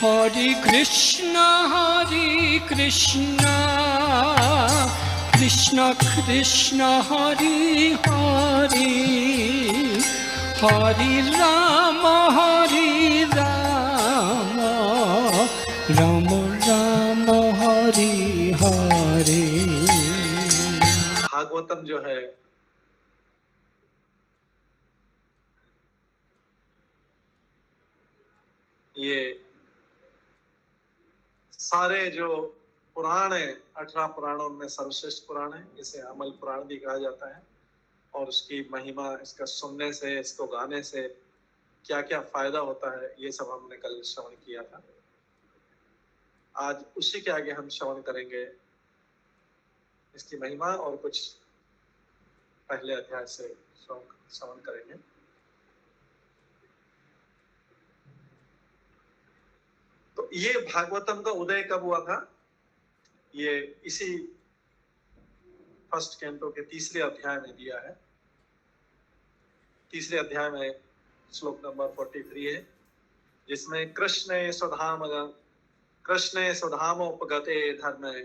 हरे कृष्णा कृष्ण कृष्ण हरे हरे, हरे राम राम राम हरे हरे। भागवतम जो है ये सारे जो पुराण है, 18 पुराणों में सर्वश्रेष्ठ पुराण है। इसे अमल पुराण भी कहा जाता है। और उसकी महिमा, इसका सुनने से, इसको गाने से क्या क्या फायदा होता है, ये सब हमने कल श्रवण किया था। आज उसी के आगे हम श्रवण करेंगे इसकी महिमा और कुछ पहले अध्याय से श्रवण करेंगे। तो ये भागवतम का उदय कब हुआ था? ये इसी फर्स्ट कैंटो के तीसरे अध्याय में दिया है। तीसरे अध्याय में श्लोक नंबर 43 है, जिसमें कृष्णे स्वधामोपगते धर्मे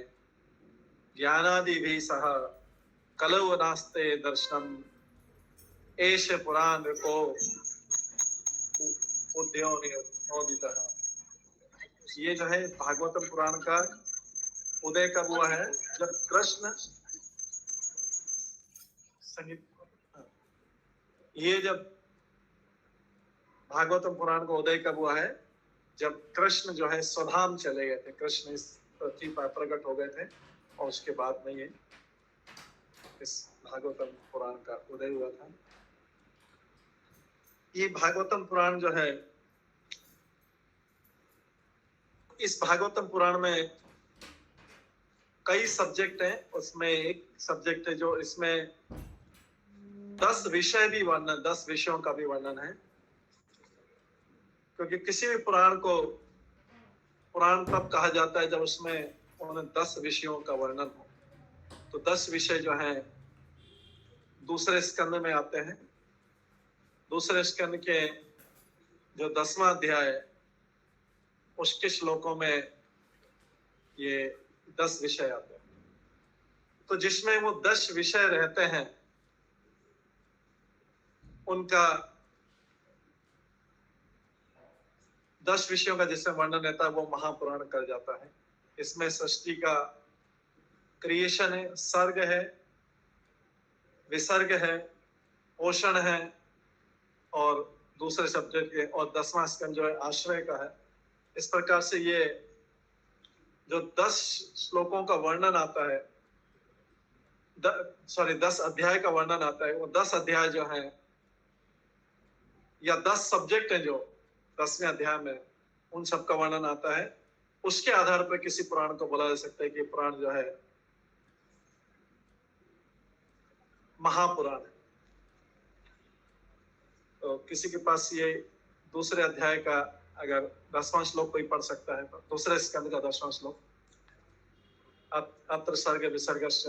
ज्ञानादिभिः सह कलौ नास्ते दर्शनम एष पुराण को उद्योनितः। ये जो है भागवतम पुराण का उदय कब हुआ है? जब कृष्ण ये जब भागवतम पुराण का उदय कब हुआ है? जब कृष्ण जो है स्वधाम चले गए थे। कृष्ण इस पृथ्वी पर प्रकट हो गए थे और उसके बाद में ये इस भागवतम पुराण का उदय हुआ था। ये भागवतम पुराण जो है, इस भागवतम पुराण में कई सब्जेक्ट हैं। उसमें एक सब्जेक्ट है जो इसमें 10 विषय भी वर्णन, 10 विषयों का भी वर्णन है। क्योंकि किसी भी पुराण को पुराण तब कहा जाता है जब उसमें उन्हें 10 विषयों का वर्णन हो। तो 10 विषय जो हैं दूसरे स्कंद में आते हैं। दूसरे स्कंद के जो 10वां अध्याय है, उसके श्लोकों में ये 10 विषय आते हैं। तो जिसमें वो 10 विषय रहते हैं, उनका 10 विषयों का जिसमें वर्णन रहता है वो महापुराण कर जाता है। इसमें सृष्टि का क्रिएशन है, सर्ग है, विसर्ग है, पोषण है और दूसरे सब्जेक्ट के, और 10वां स्कंद जो है आश्रय का है। इस प्रकार से ये जो 10 श्लोकों का वर्णन आता है, 10 अध्याय का वर्णन आता है, वो 10 अध्याय जो है या 10 सब्जेक्ट है जो 10वें अध्याय में, उन सब का वर्णन आता है। उसके आधार पर किसी पुराण को बोला जा सकता है कि पुराण जो है महापुराण है। तो किसी के पास ये दूसरे अध्याय का अगर 10वां श्लोक कोई पढ़ सकता है, तो दूसरे स्कंद का 10वां श्लोक, अत्र सर्ग विसर्गश्च,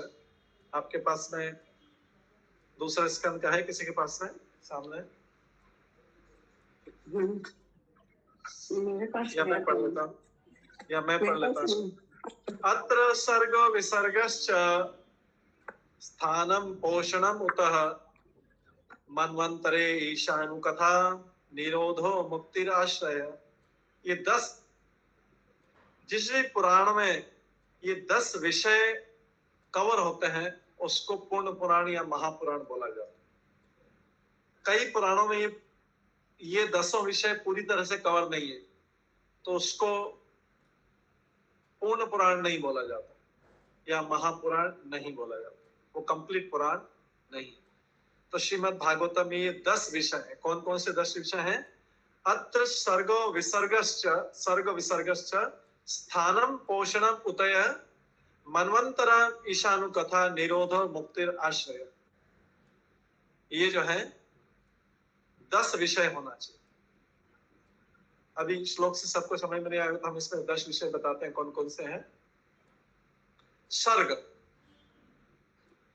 आपके पास में दूसरे स्कंद का है किसी के पास में सामने? या मैं पढ़ लेता हूँ। अत्र सर्गो विसर्गश्च स्थानम पोषणम उतः मन्वंतरे ईशानु कथा निरोधो मुक्तिराश्रय। ये 10 जिस भी पुराण में ये 10 विषय कवर होते हैं उसको पूर्ण पुराण या महापुराण बोला जाता है। कई पुराणों में ये 10 विषय पूरी तरह से कवर नहीं है, तो उसको पूर्ण पुराण नहीं बोला जाता या महापुराण नहीं बोला जाता, वो कंप्लीट पुराण नहीं। तो श्रीमद् भागवतम में ये 10 विषय है। कौन कौन से 10 विषय हैं? अत्र सर्गो विसर्गश्च स्थानम पोषणम उतय मन्वंतरा ईशानु कथा निरोधो मुक्तिर आश्रय। ये जो है 10 विषय होना चाहिए। अभी श्लोक से सबको समझ में नहीं आया तो हम इसमें 10 विषय बताते हैं कौन कौन से हैं। सर्ग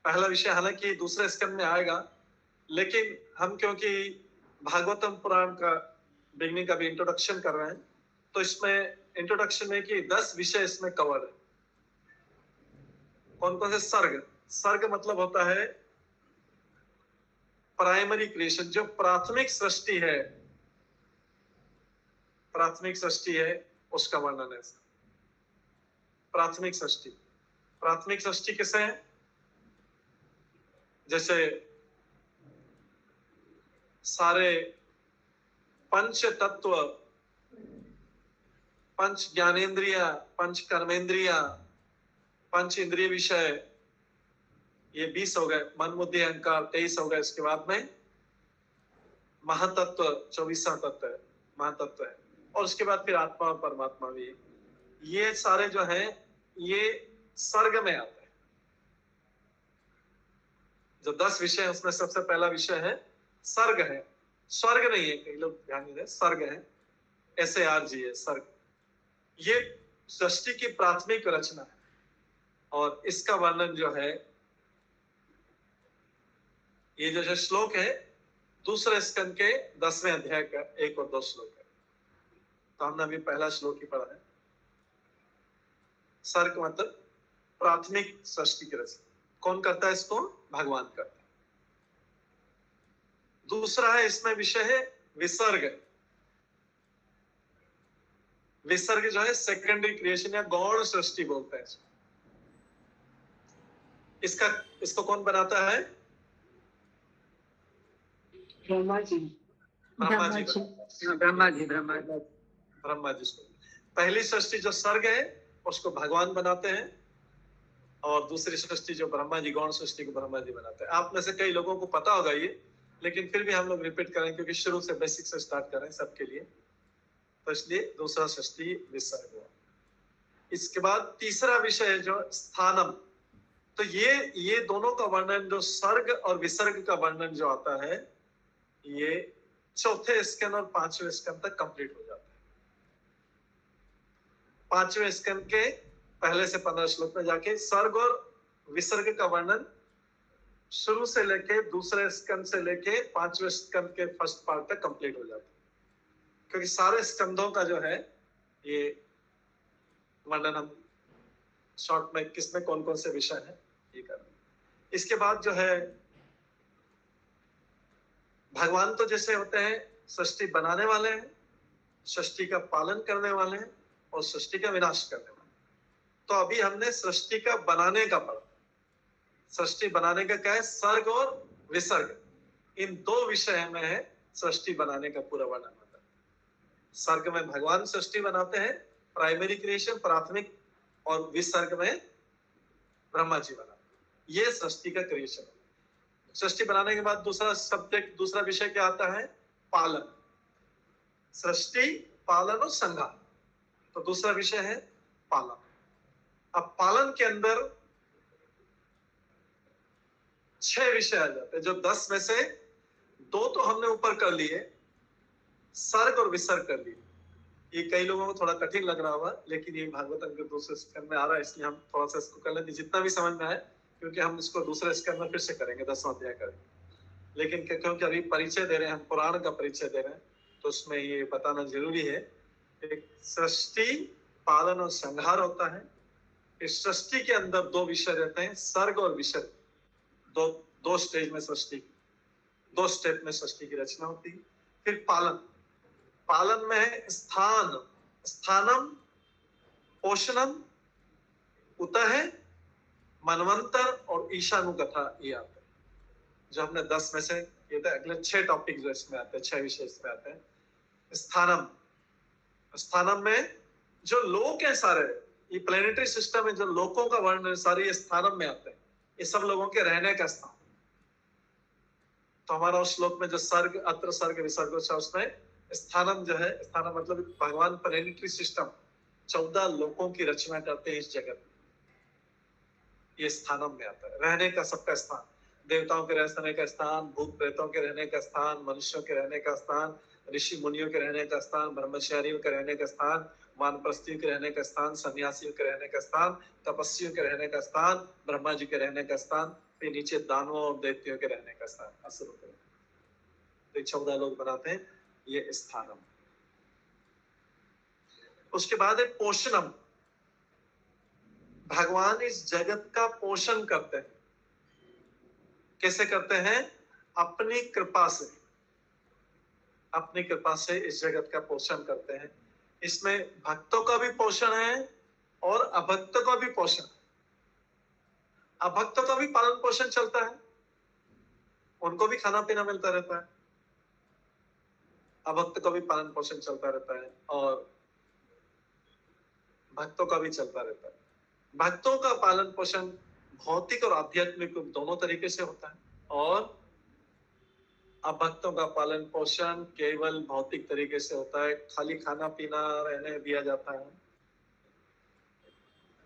पहला विषय, हालांकि दूसरे स्कंद में आएगा, लेकिन हम क्योंकि भागवतम पुराण का बिगनिंग का भी इंट्रोडक्शन कर रहे हैं, तो इसमें इंट्रोडक्शन में कि 10 विषय इसमें कवर है। कौन कौन से? सर्ग। सर्ग मतलब होता है प्राइमरी क्रिएशन, जो प्राथमिक सृष्टि है, प्राथमिक सृष्टि है उसका वर्णन है। प्राथमिक सृष्टि, प्राथमिक सृष्टि किसे है? जैसे सारे पंच तत्व, पंच ज्ञानेन्द्रिया, पंच कर्मेंद्रिया, पंच इंद्रिय विषय, ये 20 हो गए। मन बुद्धि अहंकार 23 हो गए। इसके बाद में महातत्व 24वां तत्व है, महातत्व है। और उसके बाद फिर आत्मा और परमात्मा भी। ये सारे जो हैं ये सर्ग में आते हैं। जो 10 विषय है उसमें सबसे पहला विषय है सर्ग है। स्वर्ग नहीं है, कई लोग ध्यान नहीं दें, सर्ग है, SARG है, सर्ग। ये सृष्टि की प्राथमिक रचना है और इसका वर्णन जो है, ये जो श्लोक है दूसरे स्कंद के 10वें अध्याय का 1 और 2 श्लोक है। तो हमने अभी पहला श्लोक ही पढ़ा है। सर्ग मतलब प्राथमिक सृष्टि की रचना। कौन करता है इसको? भगवान करता है। दूसरा है इसमें विषय है विसर्ग। विसर्ग जो है सेकेंडरी क्रिएशन या गौण सृष्टि बोलते हैं इसको कौन बनाता है? ब्रह्मा जी। ब्रह्मा जी। ब्रह्मा जी। ब्रह्मा जी। पहली सृष्टि जो सर्ग है उसको भगवान बनाते हैं और दूसरी सृष्टि जो ब्रह्मा जी, गौण सृष्टि को ब्रह्मा जी बनाते हैं। आप में से कई लोगों को पता होगा ये, लेकिन फिर भी हम लोग रिपीट करें क्योंकि शुरू से बेसिक से स्टार्ट करें सबके लिए। तो इसलिए दूसरा सृष्टि विसर्ग हुआ। इसके बाद तीसरा विषय है जो स्थानम। तो ये दोनों का वर्णन, जो सर्ग और विसर्ग का वर्णन जो आता है, ये चौथे स्कंद और 5वें स्कंद तक कंप्लीट हो जाता है। 5वें स्कंद के पहले से 15 श्लोक में जाके सर्ग और विसर्ग का वर्णन शुरू से लेके दूसरे स्कंद से लेके 5वें स्कंद के फर्स्ट पार्ट तक कंप्लीट हो जाता है। क्योंकि सारे स्कंदों का जो है ये वर्णन हम शॉर्ट में किसमें कौन कौन से विषय है ये कर। इसके बाद जो है भगवान तो जैसे होते हैं सृष्टि बनाने वाले हैं, सृष्टि का पालन करने वाले हैं और सृष्टि का विनाश करने वाले। तो अभी हमने सृष्टि का बनाने का पढ़ा। सृष्टि बनाने का क्या है? सर्ग और विसर्ग। इन 2 विषय में है सृष्टि बनाने का पूरा वर्णन होता है। सर्ग में भगवान सृष्टि बनाते हैं, प्राइमरी क्रिएशन, प्राथमिक, और विसर्ग में ब्रह्मा जी बनाते हैं। ये सृष्टि का क्रिएशन है। सृष्टि बनाने के बाद दूसरा सब्जेक्ट, दूसरा विषय क्या आता है? पालन। सृष्टि, पालन और संहार। तो दूसरा विषय है पालन। अब पालन के अंदर 6 विषय आ जाते हैं, जो 10 में से 2 तो हमने ऊपर कर लिए, सर्ग और विसर्ग कर लिए। ये कई लोगों को थोड़ा कठिन लग रहा होगा, लेकिन ये भागवतम के दूसरे स्कंद में आ रहा है, इसलिए हम थोड़ा सा इसको कर लेते जितना भी समझ में आए, क्योंकि हम इसको दूसरे स्कंद में फिर से करेंगे, 10वां अध्याय करेंगे। लेकिन क्योंकि अभी परिचय दे रहे हैं, हम पुराण का परिचय दे रहे हैं, तो उसमें ये बताना जरूरी है। एक सृष्टि, पालन और संहार होता है। इस सृष्टि के अंदर 2 विषय रहते हैं, सर्ग और विसर्ग। दो स्टेज में सृष्टि, 2 स्टेप में सृष्टि की रचना होती है। फिर पालन। पालन में है स्थान, स्थानम, पोषणम, उतः, मनवंतर और ईशानुकथा, ये आता है जो हमने 10 में से ये था। अगले 6 टॉपिक जो इसमें आते हैं, 6 विषय इसमें आते हैं। स्थानम, स्थानम में जो लोक है सारे, ये प्लेनेटरी सिस्टम है, जो लोकों का वर्णन सारे ये स्थानम में आते हैं। ये सब लोगों के रहने का स्थान। तो हमारा उस श्लोक में जो सर्ग, अत्र सर्ग विसर्ग, उसमें स्थानम जो है, स्थानम मतलब भगवान प्लेनेटरी सिस्टम 14 लोकों की रचना करते हैं इस जगत में। ये स्थानम में आता है, रहने का सबका स्थान। देवताओं के रहने का स्थान, भूत प्रेतों के रहने का स्थान, मनुष्यों के रहने का स्थान, ऋषि मुनियों के रहने का स्थान, ब्रह्मचारियों के रहने का स्थान, वानप्रस्थियों के रहने का स्थान, सन्यासियों के रहने का स्थान, तपस्वियों के रहने का स्थान, ब्रह्मा जी के रहने का स्थान, फिर नीचे दानवों और दैत्यों के रहने का स्थान, असुरों के। तो 14 लोग बनाते हैं ये स्थानम। उसके बाद है पोषणम। भगवान इस जगत का पोषण करते हैं। कैसे करते हैं? अपनी कृपा से। अपनी कृपा से इस जगत का पोषण करते हैं। इसमें भक्तों का भी पोषण है और अभक्तों का भी पोषण। अभक्तों का भी पालन पोषण चलता है, उनको भी खाना पीना मिलता रहता है। अभक्त का भी पालन पोषण चलता रहता है और भक्तों का भी चलता रहता है। भक्तों का पालन पोषण भौतिक और आध्यात्मिक दोनों तरीके से होता है और अभक्तों का पालन पोषण केवल भौतिक तरीके से होता है, खाली खाना पीना रहने दिया जाता है।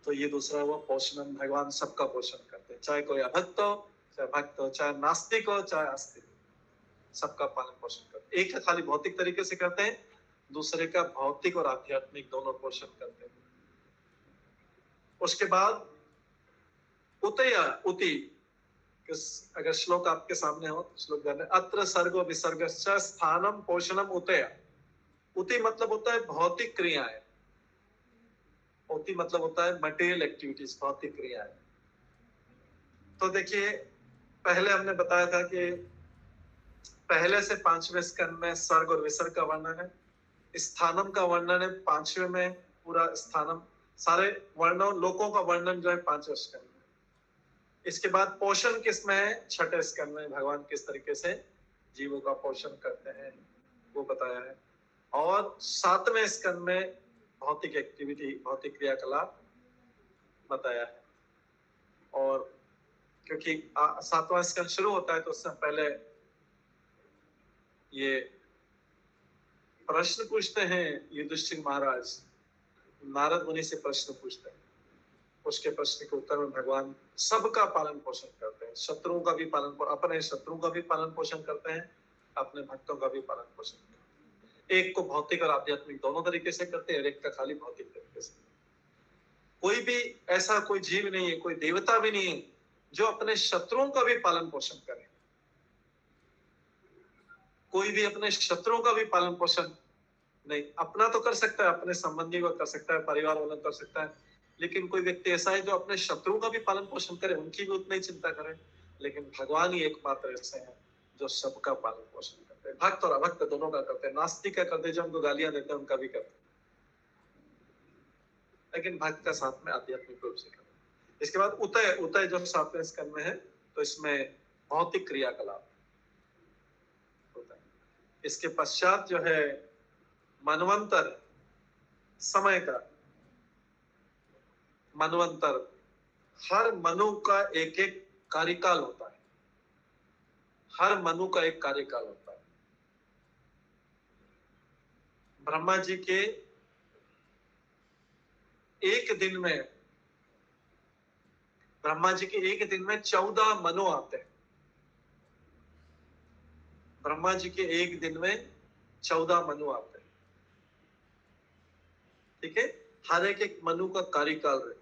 तो ये दूसरा हुआ पोषण। भगवान सबका पोषण करते हैं, चाहे कोई अभक्त हो, चाहे भक्त हो, चाहे नास्तिक हो, चाहे आस्तिक, सबका पालन पोषण करते हैं। एक है खाली भौतिक तरीके से करते हैं, दूसरे का भौतिक और आध्यात्मिक दोनों पोषण करते हैं। उसके बाद उतया उति, अगर श्लोक आपके सामने हो तो श्लोक जाने, अत्र सर्गो विसर्गश्च स्थानम पोषणम उतया। उति मतलब होता है भौतिक क्रियाएं। उति मतलब होता है मटेरियल एक्टिविटीज, भौतिक क्रियाएं। तो देखिए, पहले हमने बताया था कि पहले से 5वें स्कंद में सर्ग और विसर्ग का वर्णन है। स्थानम का वर्णन है 5वें में, पूरा स्थानम सारे वर्णों लोकों का वर्णन जो है 5वें स्कंद में। इसके बाद पोषण किसमें है? 6ठे स्कंद में। भगवान किस तरीके से जीवों का पोषण करते हैं वो बताया है। और 7वें स्कंद में भौतिक एक्टिविटी, भौतिक क्रियाकलाप बताया है। और क्योंकि 7वां स्कंद शुरू होता है तो उससे पहले ये प्रश्न पूछते हैं युधिष्ठिर महाराज, नारद मुनि से प्रश्न पूछते हैं। उसके प्रश्न के उत्तर में भगवान सबका पालन पोषण करते हैं। शत्रुओं का भी पालन, अपने शत्रुओं का भी पालन पोषण करते हैं, अपने भक्तों का भी पालन पोषण करते हैं। एक को भौतिक और आध्यात्मिक दोनों तरीके से करते हैं, एक का खाली भौतिक तरीके से। कोई भी ऐसा कोई जीव नहीं है, कोई देवता भी नहीं है जो अपने शत्रुओं का भी पालन पोषण करे। कोई भी अपने शत्रुओं का भी पालन पोषण नहीं, अपना तो कर सकता है, अपने संबंधी को कर सकता है, परिवार वालों कर सकता है, लेकिन कोई व्यक्ति ऐसा है जो अपने शत्रुओं का भी पालन पोषण करे, उनकी भी उतनी चिंता करे। लेकिन भगवान ही एकमात्र ऐसे हैं जो सबका पालन पोषण करते हैं। भक्त और अभक्त दोनों का करते हैं। नास्तिक का करते, जो उनको गालियां देते हैं उनका भी करते हैं, लेकिन भक्त का साथ में आध्यात्मिक रूप से करते हैं। इसके बाद उतय, उतय जो 7वें स्कंद में है, तो इसमें भौतिक क्रियाकलाप होता है। इसके पश्चात जो है मनवंतर, समय का मनवंतर, हर मनु का एक एक कार्यकाल होता है। हर मनु का एक कार्यकाल होता है। ब्रह्मा जी के एक दिन में, ब्रह्मा जी के एक दिन में 14 मनु आते हैं। ब्रह्मा जी के एक दिन में 14 मनु आते हैं। ठीक है, हर एक एक मनु का कार्यकाल है।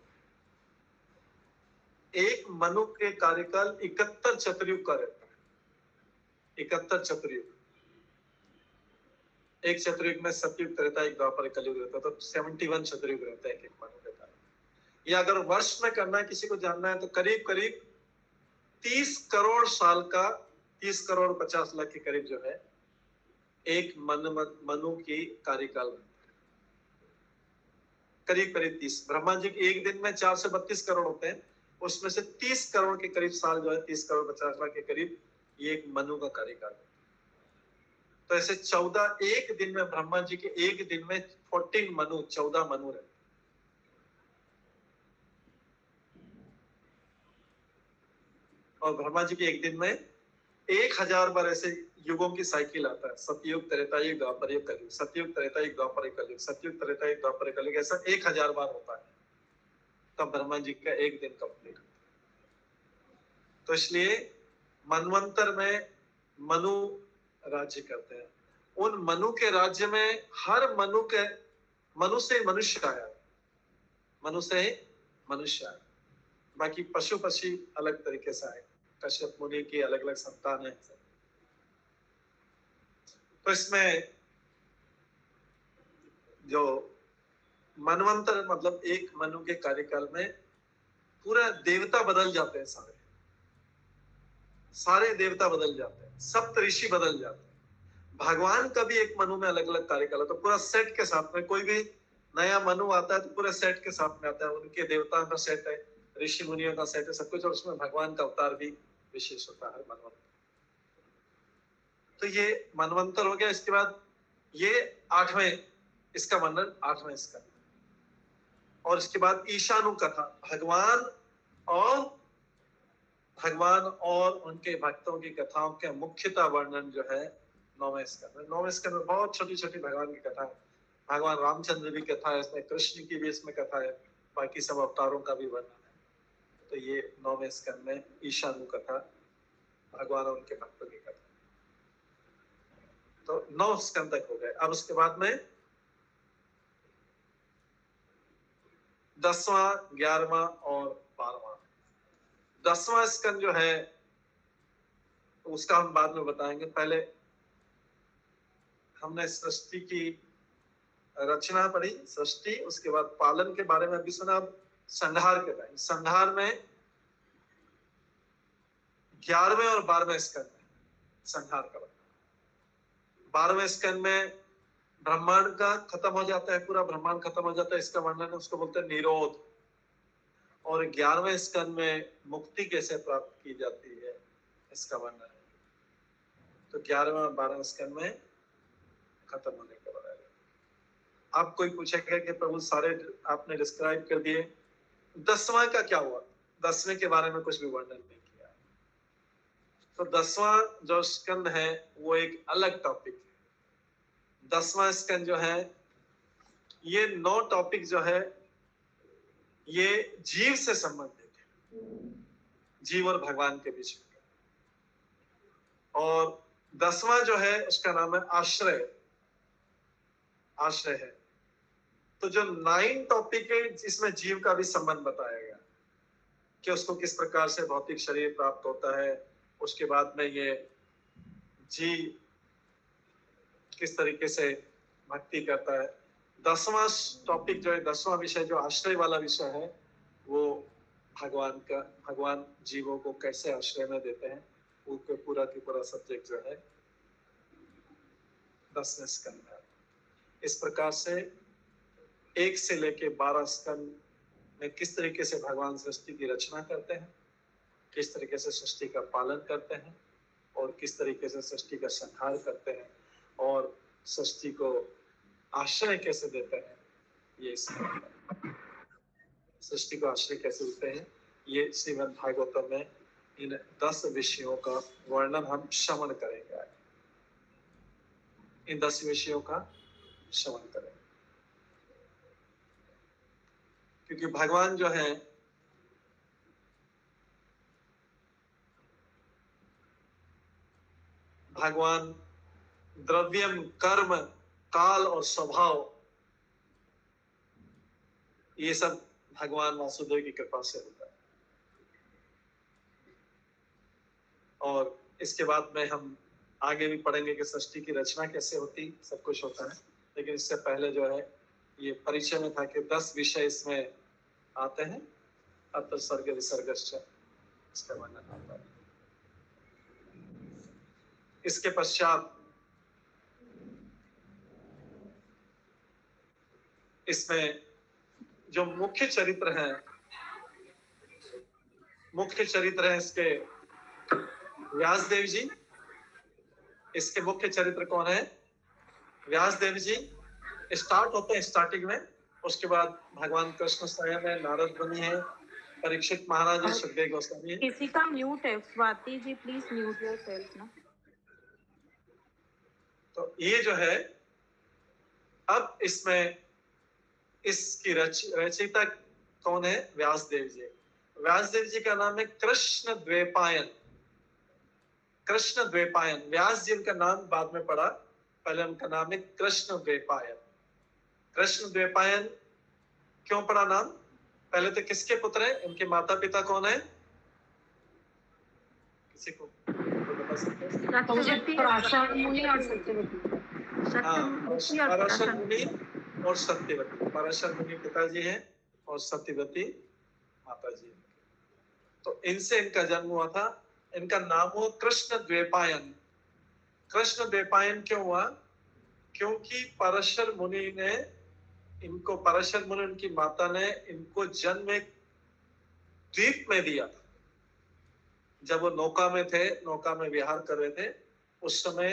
एक मनु के कार्यकाल 71 चतुर्युग का रहता है। 71 चतुर्युग। एक चतुर्युग में सतयुग रहता है, एक द्वापर कलयुग रहता है, तो 71 चतुर्युग रहता है एक एक मनु के कारण। या अगर वर्ष में करना है, किसी को जानना है, तो करीब करीब 30 करोड़ साल का, 30 करोड़ 50 लाख के करीब जो है एक मनु की कार्यकाल, करीब करीब 30। ब्रह्मा जी के एक दिन में 4 से 32 करोड़ होते हैं, उसमें से 30 करोड़ के करीब साल जो है, 30 करोड़ 50 लाख के करीब, ये एक मनु का कार्यकाल है। तो ऐसे 14 एक दिन में, ब्रह्मा जी के एक दिन में 14 मनु, 14 मनु रहते। और ब्रह्मा जी के एक दिन में 1000 बार ऐसे युगों की साइकिल आता है। सतयुग, त्रेतायुग, द्वापर युग, कलयुग, सतयुग, त्रेतायुग, द्वापर युग, कलयुग, सतयुग, त्रेतायुग, द्वापर युग, कलयुग, ऐसा 1000 बार होता है, तब ब्रह्मा जी का एक दिन कंप्लीट होता है। तो इसलिए मनवंतर में मनु राज्य करते हैं। उन मनु के राज्य में हर मनु से मनुष्य आया, मनु से मनुष्य आया। बाकी पशु पक्षी अलग तरीके से आए, कश्यप मुनि की अलग अलग संतान है। तो इसमें जो मनवंतर मतलब एक मनु के कार्यकाल में पूरा देवता बदल जाते हैं, सारे देवता बदल जाते हैं, सप्त ऋषि बदल जाते हैं। भगवान का भी एक मनु में अलग अलग कार्यकाल है, तो पूरा सेट के साथ में कोई भी नया मनु आता है तो पूरे सेट के साथ में आता है, उनके देवताओं का सेट है, ऋषि मुनियों का सेट है, सब कुछ, और उसमें भगवान का अवतार भी विशेष होता है मनवंतर। तो ये मनवंतर हो गया। इसके बाद ये 8वें इसका वर्णन, 8वें इसका, और इसके बाद ईशानु कथा, भगवान और उनके भक्तों की कथाओं के मुख्यतः वर्णन जो है 9वें स्कंद में। 9वें स्कंद में बहुत छोटी छोटी भगवान की कथा है, भगवान रामचंद्र की कथा है इसमें, कृष्ण की भी इसमें कथा है, बाकी सब अवतारों का भी वर्णन है। तो ये 9वें स्कंद में ईशानु कथा, भगवान और उनके भक्तों की कथा। तो 9 स्कंद तक हो गए। अब उसके बाद में 10वां, 11वां और 12वां। 10वां स्कंद जो है उसका हम बाद में बताएंगे। पहले हमने सृष्टि की रचना पढ़ी, सृष्टि, उसके बाद पालन के बारे में अभी सुना। अब संहार के बारे में, संहार में 11वें और 12वें स्कंद में संहार का वर्णन। 12वें स्कंद में ब्रह्मांड का खत्म हो जाता है, पूरा ब्रह्मांड खत्म हो जाता है, इसका वर्णन है, उसको बोलते हैं निरोध। और 11वें स्कंद में मुक्ति कैसे प्राप्त की जाती है, इसका वर्णन है। तो 11वें और 12वें स्कंद में खत्म होने के बारे में। आप कोई पूछेगा कि प्रभु सारे आपने डिस्क्राइब कर दिए, 10वां का क्या हुआ? 10वें के बारे में कुछ भी वर्णन नहीं किया। तो 10वां जो स्कंद है वो एक अलग टॉपिक है। 10वां स्कंद जो है, ये 9 टॉपिक जो है ये जीव से संबंधित है, जीव और भगवान के बीच में। और 10वां जो है उसका नाम है आश्रय, आश्रय है। तो जो 9 टॉपिक है जिसमें जीव का भी संबंध बताया गया कि उसको किस प्रकार से भौतिक शरीर प्राप्त होता है, उसके बाद में ये जीव किस तरीके से भक्ति करता है। 10वां टॉपिक जो है, 10वां विषय जो आश्रय वाला विषय है, वो भगवान का, भगवान जीवों को कैसे आश्रय में देते हैं, वो पूरा की पूरा सब्जेक्ट जो है 10वें स्कंद है। इस प्रकार से 1 से लेके 12 स्कंद में किस तरीके से भगवान सृष्टि की रचना करते हैं, किस तरीके से सृष्टि का पालन करते हैं, और किस तरीके से सृष्टि का संहार करते हैं, और सृष्टि को आश्रय कैसे देते हैं, ये सृष्टि को आश्रय कैसे देते हैं, ये श्रीमद् भागवतम में इन 10 विषयों का वर्णन हम श्रवण करेंगे। इन 10 विषयों का श्रवण करेंगे, क्योंकि भगवान जो है भगवान द्रव्यम, कर्म, काल और स्वभाव, ये सब भगवान वासुदेव की कृपा से होता है। और इसके बाद में हम आगे भी पढ़ेंगे कि सृष्टि की रचना कैसे होती, सब कुछ होता है। लेकिन इससे पहले जो है ये परिचय में था कि 10 विषय इसमें आते हैं। अत सर्ग विसर्गश्च, इसका वर्णन आता है। इसके पश्चात इसमें जो मुख्य चरित्र हैं इसके व्यासदेव जी। इसके मुख्य चरित्र कौन है? व्यासदेव जी। स्टार्ट होते हैं स्टार्टिंग में, उसके बाद भगवान कृष्ण स्वयं है, नारद मुनि है, परीक्षित महाराज है, सुखदेव गोस्वामी है। किसी का म्यूट है, Swati ji please mute yourself ना। तो ये जो है, अब इसमें इसकी रचयिता कौन है? व्यासदेव जी। व्यासदेव जी का नाम है कृष्ण द्वैपायन। कृष्ण द्वैपायन, व्यास जी उनका नाम बाद में पड़ा, पहले उनका नाम है कृष्ण द्वैपायन। कृष्ण द्वैपायन क्यों पड़ा नाम? पहले तो किसके पुत्र हैं? इनके माता पिता कौन है? किसी को बता सकते हैं? पराशर मुनि और सत्यवती। हाँ, पराशर मुनि और सत्यवती। पराशर मुनि पिताजी हैं और सत्यवती माता जी। तो इनसे इनका जन्म हुआ था। इनका नाम हुआ कृष्ण द्वैपायन। कृष्ण द्वैपायन क्यों हुआ? क्योंकि पराशर मुनि ने इनको, पराशर मुनि उनकी माता ने इनको जन्म एक द्वीप में दिया था। जब वो नौका में थे, नौका में विहार कर रहे थे, उस समय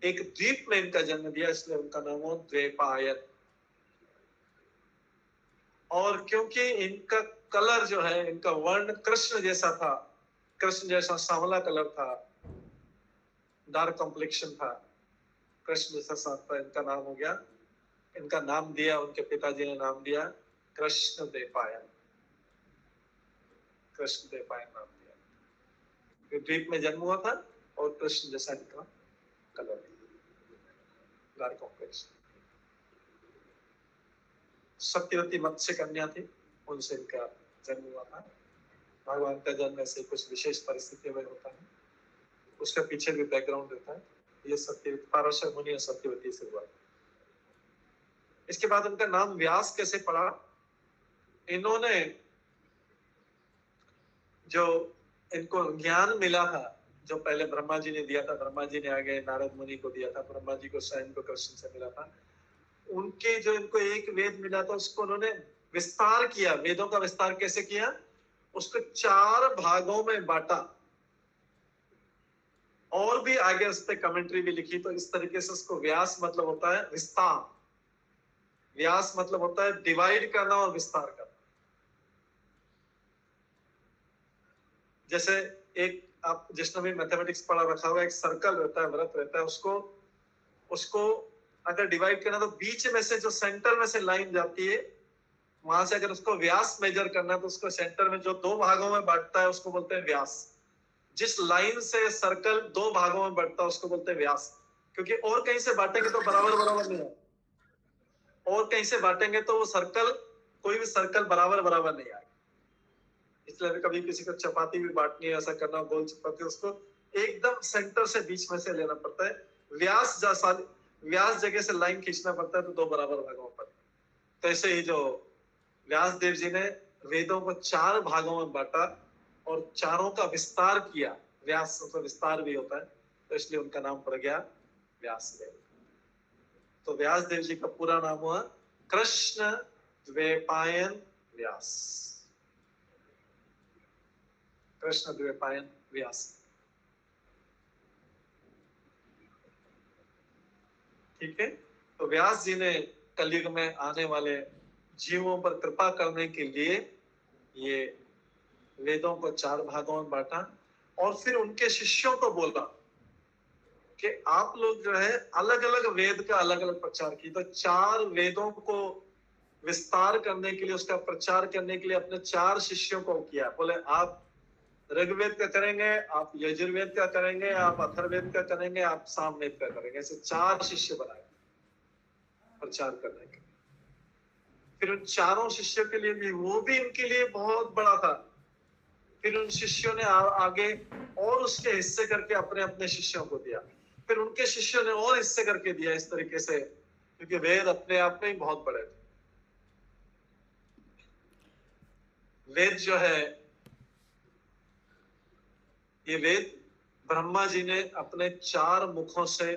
एक द्वीप में इनका जन्म दिया, इसलिए उनका नाम हुआ द्वैपायन। और क्योंकि इनका कलर जो है, इनका वर्ण कृष्ण जैसा था, कृष्ण जैसा सांवला कलर था, डार्क कॉम्प्लेक्शन था, कृष्ण जैसा साफ था, इनका नाम हो गया, इनका नाम दिया, उनके पिताजी ने नाम दिया कृष्ण द्वैपायन। कृष्ण द्वैपायन नाम दिया। द्वीप में जन्म हुआ था और कृष्ण जैसा इनका कलर, डार्क कॉम्प्लेक्शन। सत्यवती मत्स्य कन्या थी, उनसे इनका जन्म हुआ था। भगवान का जन्म ऐसे कुछ विशेष परिस्थितियों में होता है, उसका पीछे भी बैकग्राउंड रहता है। ये सत्यवती, पराशर मुनि और सत्यवती से हुआ। इसके बाद उनका नाम व्यास कैसे पड़ा? इन्होंने जो इनको ज्ञान मिला था, जो पहले ब्रह्मा जी ने दिया था, ब्रह्मा जी ने आगे नारद मुनि को दिया था, ब्रह्मा जी को स्वयं को कृष्ण से मिला था। उनके जो इनको एक वेद मिला था, उसको उन्होंने विस्तार किया। वेदों का विस्तार कैसे किया? उसको 4 भागों में बांटा और भी आगे उस पर कमेंट्री भी लिखी। तो इस तरीके से उसको व्यास मतलब होता है विस्तार, व्यास मतलब होता है डिवाइड करना और विस्तार करना। जैसे एक, आप जिसने भी मैथमेटिक्स पढ़ा रखा हुआ, एक सर्कल रहता है, वृत्त रहता है, उसको अगर डिवाइड करना तो बीच में से जो सेंटर में से लाइन जाती है, वहां से अगर उसको व्यास मेजर करना है तो उसको सेंटर में जो 2 भागों में बांटता है उसको बोलते हैं व्यास। जिस लाइन से सर्कल 2 भागों में बढ़ता है उसको बोलते हैं व्यास। क्योंकि और कहीं से बांटेंगे तो बराबर बराबर नहीं है, और कहीं से बांटेंगे तो वो सर्कल, कोई भी सर्कल बराबर बराबर नहीं आएगा। इसलिए कभी किसी को चपाती भी बांटनी है, ऐसा करना, गोल चपाती, उसको एकदम सेंटर से बीच में से लेना पड़ता है। व्यास जगह से लाइन खींचना पड़ता है तो 2 बराबर भागों पर। तो ऐसे ही जो व्यास देव जी ने वेदों को 4 भागों में बांटा और चारों का विस्तार किया। व्यास मतलब विस्तार भी होता है, तो इसलिए उनका नाम पड़ गया व्यास देव। तो व्यास देव जी का पूरा नाम हुआ कृष्ण द्वैपायन व्यास। कृष्ण द्वैपायन व्यास। ठीक है। तो व्यास जी ने कलयुग में आने वाले जीवों पर कृपा करने के लिए ये वेदों को 4 भागों में बांटा और फिर उनके शिष्यों को बोला कि आप लोग जो है अलग अलग वेद का अलग अलग प्रचार की। तो 4 वेदों को विस्तार करने के लिए, उसका प्रचार करने के लिए अपने 4 शिष्यों को किया। बोले आप ऋग्वेद का करेंगे, आप यजुर्वेद का करेंगे, आप अथर्ववेद का करेंगे, आप सामवेद का करेंगे। ऐसे 4 शिष्य बनाए प्रचार करने के। फिर उन 4 शिष्यों के लिए भी, वो भी इनके लिए बहुत बड़ा था। फिर उन शिष्यों ने आगे और उसके हिस्से करके अपने अपने शिष्यों को दिया। फिर उनके शिष्यों ने और हिस्से करके दिया, इस तरीके से, क्योंकि वेद अपने आप में ही बहुत बड़े थे। वेद जो है, ये वेद ब्रह्मा जी ने अपने 4 मुखों से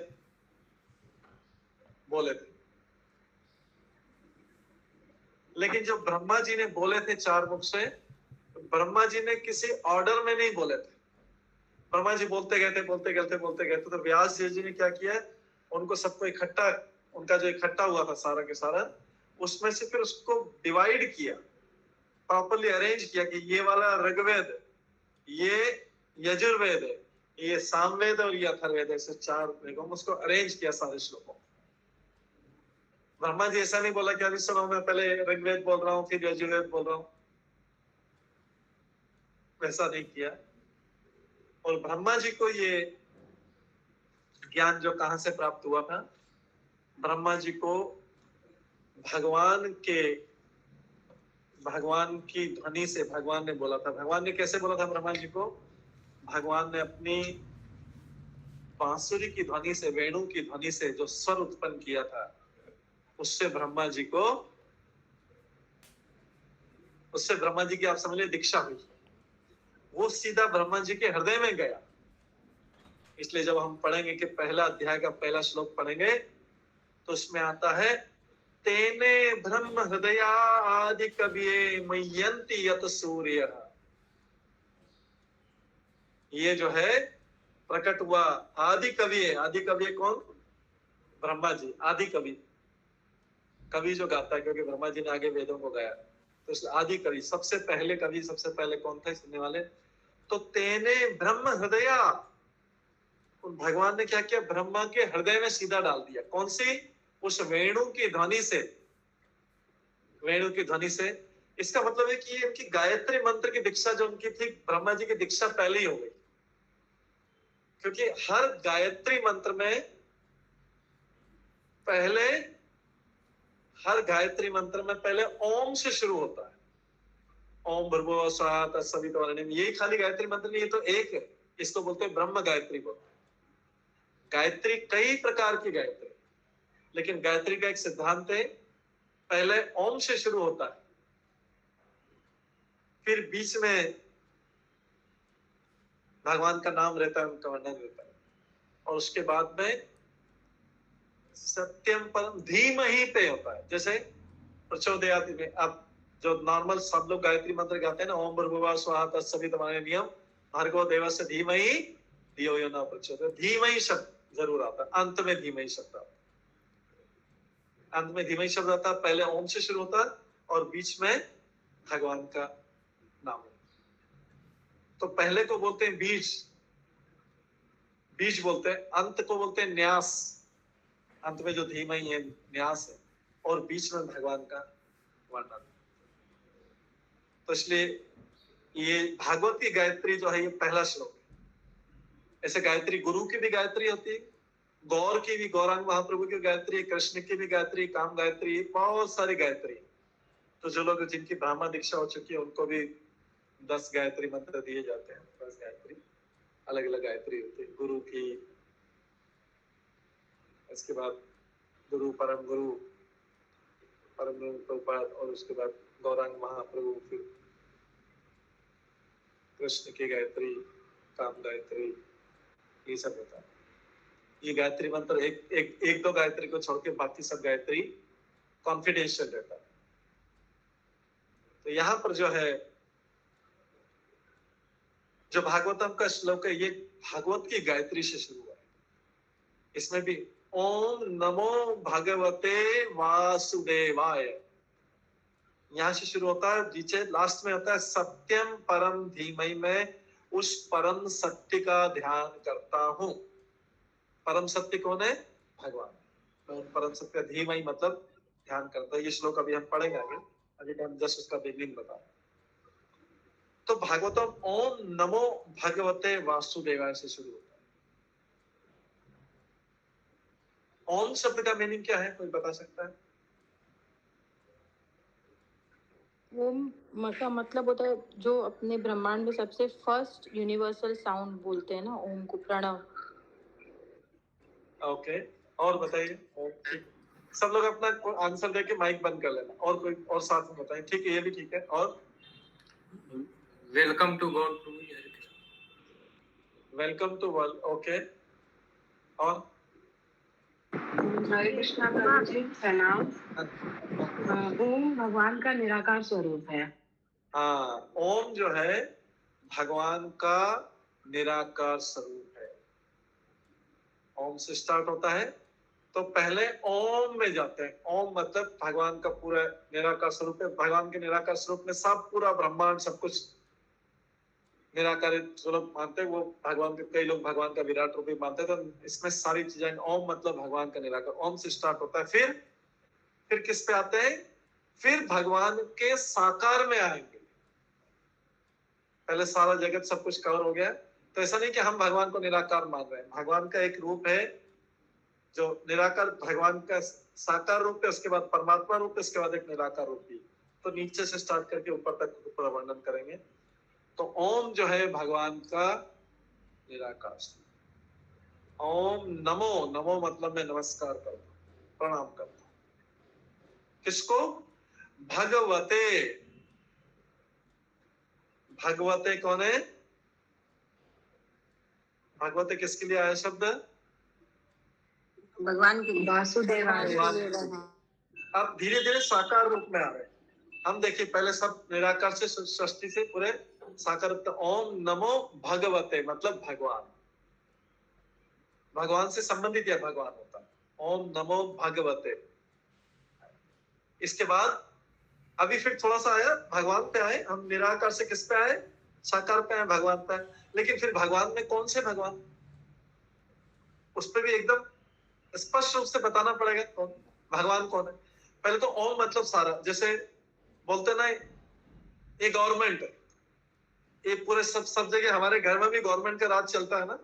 बोले थे। लेकिन जो ब्रह्मा जी ने बोले थे 4 मुख से, ब्रह्मा जी ने किसी ऑर्डर में नहीं बोले थे। ब्रह्मा जी बोलते गए थे। तो व्यास जी ने क्या किया, उनको सबको इकट्ठा, उनका जो इकट्ठा हुआ था सारा के सारा, उसमें से फिर उसको डिवाइड किया, प्रॉपर्ली अरेंज किया कि ये वाला ऋग्वेद, ये यजुर्वेद है, ये सामवेद और ये अथर्ववेद, ऐसे 4 वेदों में उसको अरेंज किया सारे श्लोकों। ब्रह्मा जी ऐसा नहीं बोला कि अभी सुनो मैं पहले ऋग्वेद बोल रहा हूँ फिर यजुर्वेद बोल रहा हूँ, वैसा नहीं किया। और ब्रह्मा जी को ये ज्ञान जो कहां से प्राप्त हुआ था, ब्रह्मा जी को भगवान की ध्वनि से भगवान ने बोला था। भगवान ने कैसे बोला था ब्रह्मा जी को? भगवान ने अपनी बांसुरी की ध्वनि से, वेणु की ध्वनि से जो स्वर उत्पन्न किया था, उससे ब्रह्मा जी की आप समझ लीजिए दीक्षा हुई, वो सीधा ब्रह्मा जी के हृदय में गया। इसलिए जब हम पढ़ेंगे कि पहला अध्याय का पहला श्लोक पढ़ेंगे तो उसमें आता है तेने ब्रह्म हृदया आदि कविये मय्यन्ति यत सूर्य। ये जो है प्रकट हुआ आदि कवि है। आदि कवि है कौन? ब्रह्मा जी आदि कवि, कवि जो गाता है, क्योंकि ब्रह्मा जी ने आगे वेदों को गाया, तो इसलिए आदि कवि सबसे पहले कवि, सबसे पहले कौन थे सुनने वाले? तो तेने ब्रह्म हृदया, भगवान ने क्या किया? ब्रह्मा के हृदय में सीधा डाल दिया। कौन सी? उस वेणु की ध्वनि से, वेणु की ध्वनि से। इसका मतलब है कि इनकी गायत्री मंत्र की दीक्षा जो उनकी थी, ब्रह्मा जी की दीक्षा पहले ही हो गई, क्योंकि हर गायत्री मंत्र में पहले, हर गायत्री मंत्र में पहले ओम से शुरू होता है। ओम भूर्भुवः स्वः तत्सवितुर्वरेण्यं। यही खाली गायत्री मंत्र नहीं, ये तो एक है, इसको बोलते हैं ब्रह्म गायत्री बोलते हैं। गायत्री कई प्रकार की गायत्री, लेकिन गायत्री का एक सिद्धांत है, पहले ओम से शुरू होता है, फिर बीच में भगवान का नाम रहता है, उनका वर्णन रहता है, और उसके बाद में सत्यम परम धीमहि पे होता है। जैसे प्रचोदयादि में अब जो नॉर्मल सब लोग गायत्री मंत्र गाते हैं ना, ओम भूर्भुवः स्वः तत्सवितुर्वरेण्यं भर्गो देवस्य धीमहि धियो यो न प्रचोदयात्, धीमहि शब्द जरूर आता है, अंत में धीमहि शब्द आता है, अंत में धीमहि शब्द आता है, पहले ओम से शुरू होता है और बीच में भगवान का नाम। तो पहले को बोलते हैं बीज, बीज बोलते हैं, अंत को बोलते हैं न्यास, अंत में जो धीमहि है न्यास है, और बीच में भगवान का वर्णन। तो इसलिए ये भागवत की गायत्री जो है ये पहला श्लोक है। ऐसे गायत्री गुरु की भी गायत्री होती है, गौर की भी, गौरांग महाप्रभु की गायत्री, कृष्ण की भी गायत्री, काम गायत्री, बहुत सारी गायत्री। तो जो लोग जिनकी ब्राह्मण दीक्षा हो चुकी है उनको भी 10 गायत्री मंत्र दिए जाते हैं। 10 गायत्री, अलग अलग गायत्री होती है गुरु की। इसके बाद गुरु, परम गुरु प्रभुपाद, और उसके बाद गौरांग महाप्रभु, फिर कृष्ण की गायत्री, काम गायत्री, ये सब होता है। ये गायत्री मंत्र एक दो गायत्री को छोड़ के बाकी सब गायत्री कॉन्फिडेंशियल रहता है। तो यहाँ पर जो है, जो भागवतम का श्लोक है, ये भागवत की गायत्री से शुरू हुआ है। इसमें भी ओम नमो भगवते वासुदेवाय, यहां से शुरू होता है, नीचे लास्ट में होता है सत्यम परम धीमहि, में उस परम सत्य का ध्यान करता हूं। परम सत्य कौन है? भगवान। परम सत्य धीमहि मतलब ध्यान करता है। ये श्लोक अभी हम पढ़ेंगे आगे, अभी हम जस्ट उसका बिगनिंग बता। तो भागवतम ओम नमो भगवते वासुदेवाय से शुरू होता है। ओम शब्द का मीनिंग क्या है, कोई बता सकता है? ओम का मतलब होता है जो अपने ब्रह्मांड में सबसे फर्स्ट यूनिवर्सल साउंड बोलते हैं ना, ओम को, प्रणव। ओके, और बताइए। सब लोग अपना आंसर देके माइक बंद कर लेना, और कोई और साथ में बताएं। ठीक है, ये भी ठीक है। और welcome to God, welcome to world. Okay, और हरे कृष्णा प्रभु जी, प्रणाम। ओम भगवान का निराकार स्वरूप है। हाँ, ओम जो है भगवान का निराकार स्वरूप है। ओम से स्टार्ट होता है, तो पहले ओम में जाते हैं। ओम मतलब भगवान का पूरा निराकार स्वरूप है। भगवान के निराकार स्वरूप में सब पूरा ब्रह्मांड, सब कुछ निराकार जो लोग मानते हैं, वो भगवान के, कई लोग भगवान का विराट रूप भी मानते हैं। तो इसमें सारी चीजें, ओम मतलब भगवान का निराकार, ओम से स्टार्ट होता है। फिर किस पे आते हैं? फिर भगवान के साकार में आएंगे। पहले सारा जगत सब कुछ कवर हो गया, तो ऐसा नहीं कि हम भगवान को निराकार मान रहे हैं। भगवान का एक रूप है जो निराकार, भगवान का साकार रूप है, उसके बाद परमात्मा रूप है, उसके बाद एक निराकार रूप भी। तो नीचे से स्टार्ट करके ऊपर तक पूरा वर्णन करेंगे। तो ओम जो है भगवान का निराकार स्वरूप। ओम नमो, नमो मतलब मैं नमस्कार करता हूँ, प्रणाम करता हूँ। किसको? भगवते। भगवते कौन है? भगवते किसके लिए आया शब्द? भगवान के वासुदेवाय। अब धीरे धीरे साकार रूप में आ रहे हैं। हम देखिए पहले सब निराकार से सृष्टि से पूरे साकार रूप। ओम नमो भगवते मतलब भगवान, भगवान से संबंधित यह भगवान होता है। ओम नमो भगवते। इसके बाद अभी फिर थोड़ा सा आया भगवान पे आए, हम निराकार से किस पे आए? साकार पे आए, भगवान पे आए। लेकिन फिर भगवान में कौन से भगवान, उस पर भी एकदम स्पष्ट रूप से बताना पड़ेगा कौन भगवान कौन है। पहले तो ओम मतलब सारा, जैसे बोलते ना ये गवर्नमेंट, ये पूरे सब जगह, हमारे घर में भी गवर्नमेंट का राज चलता है ना,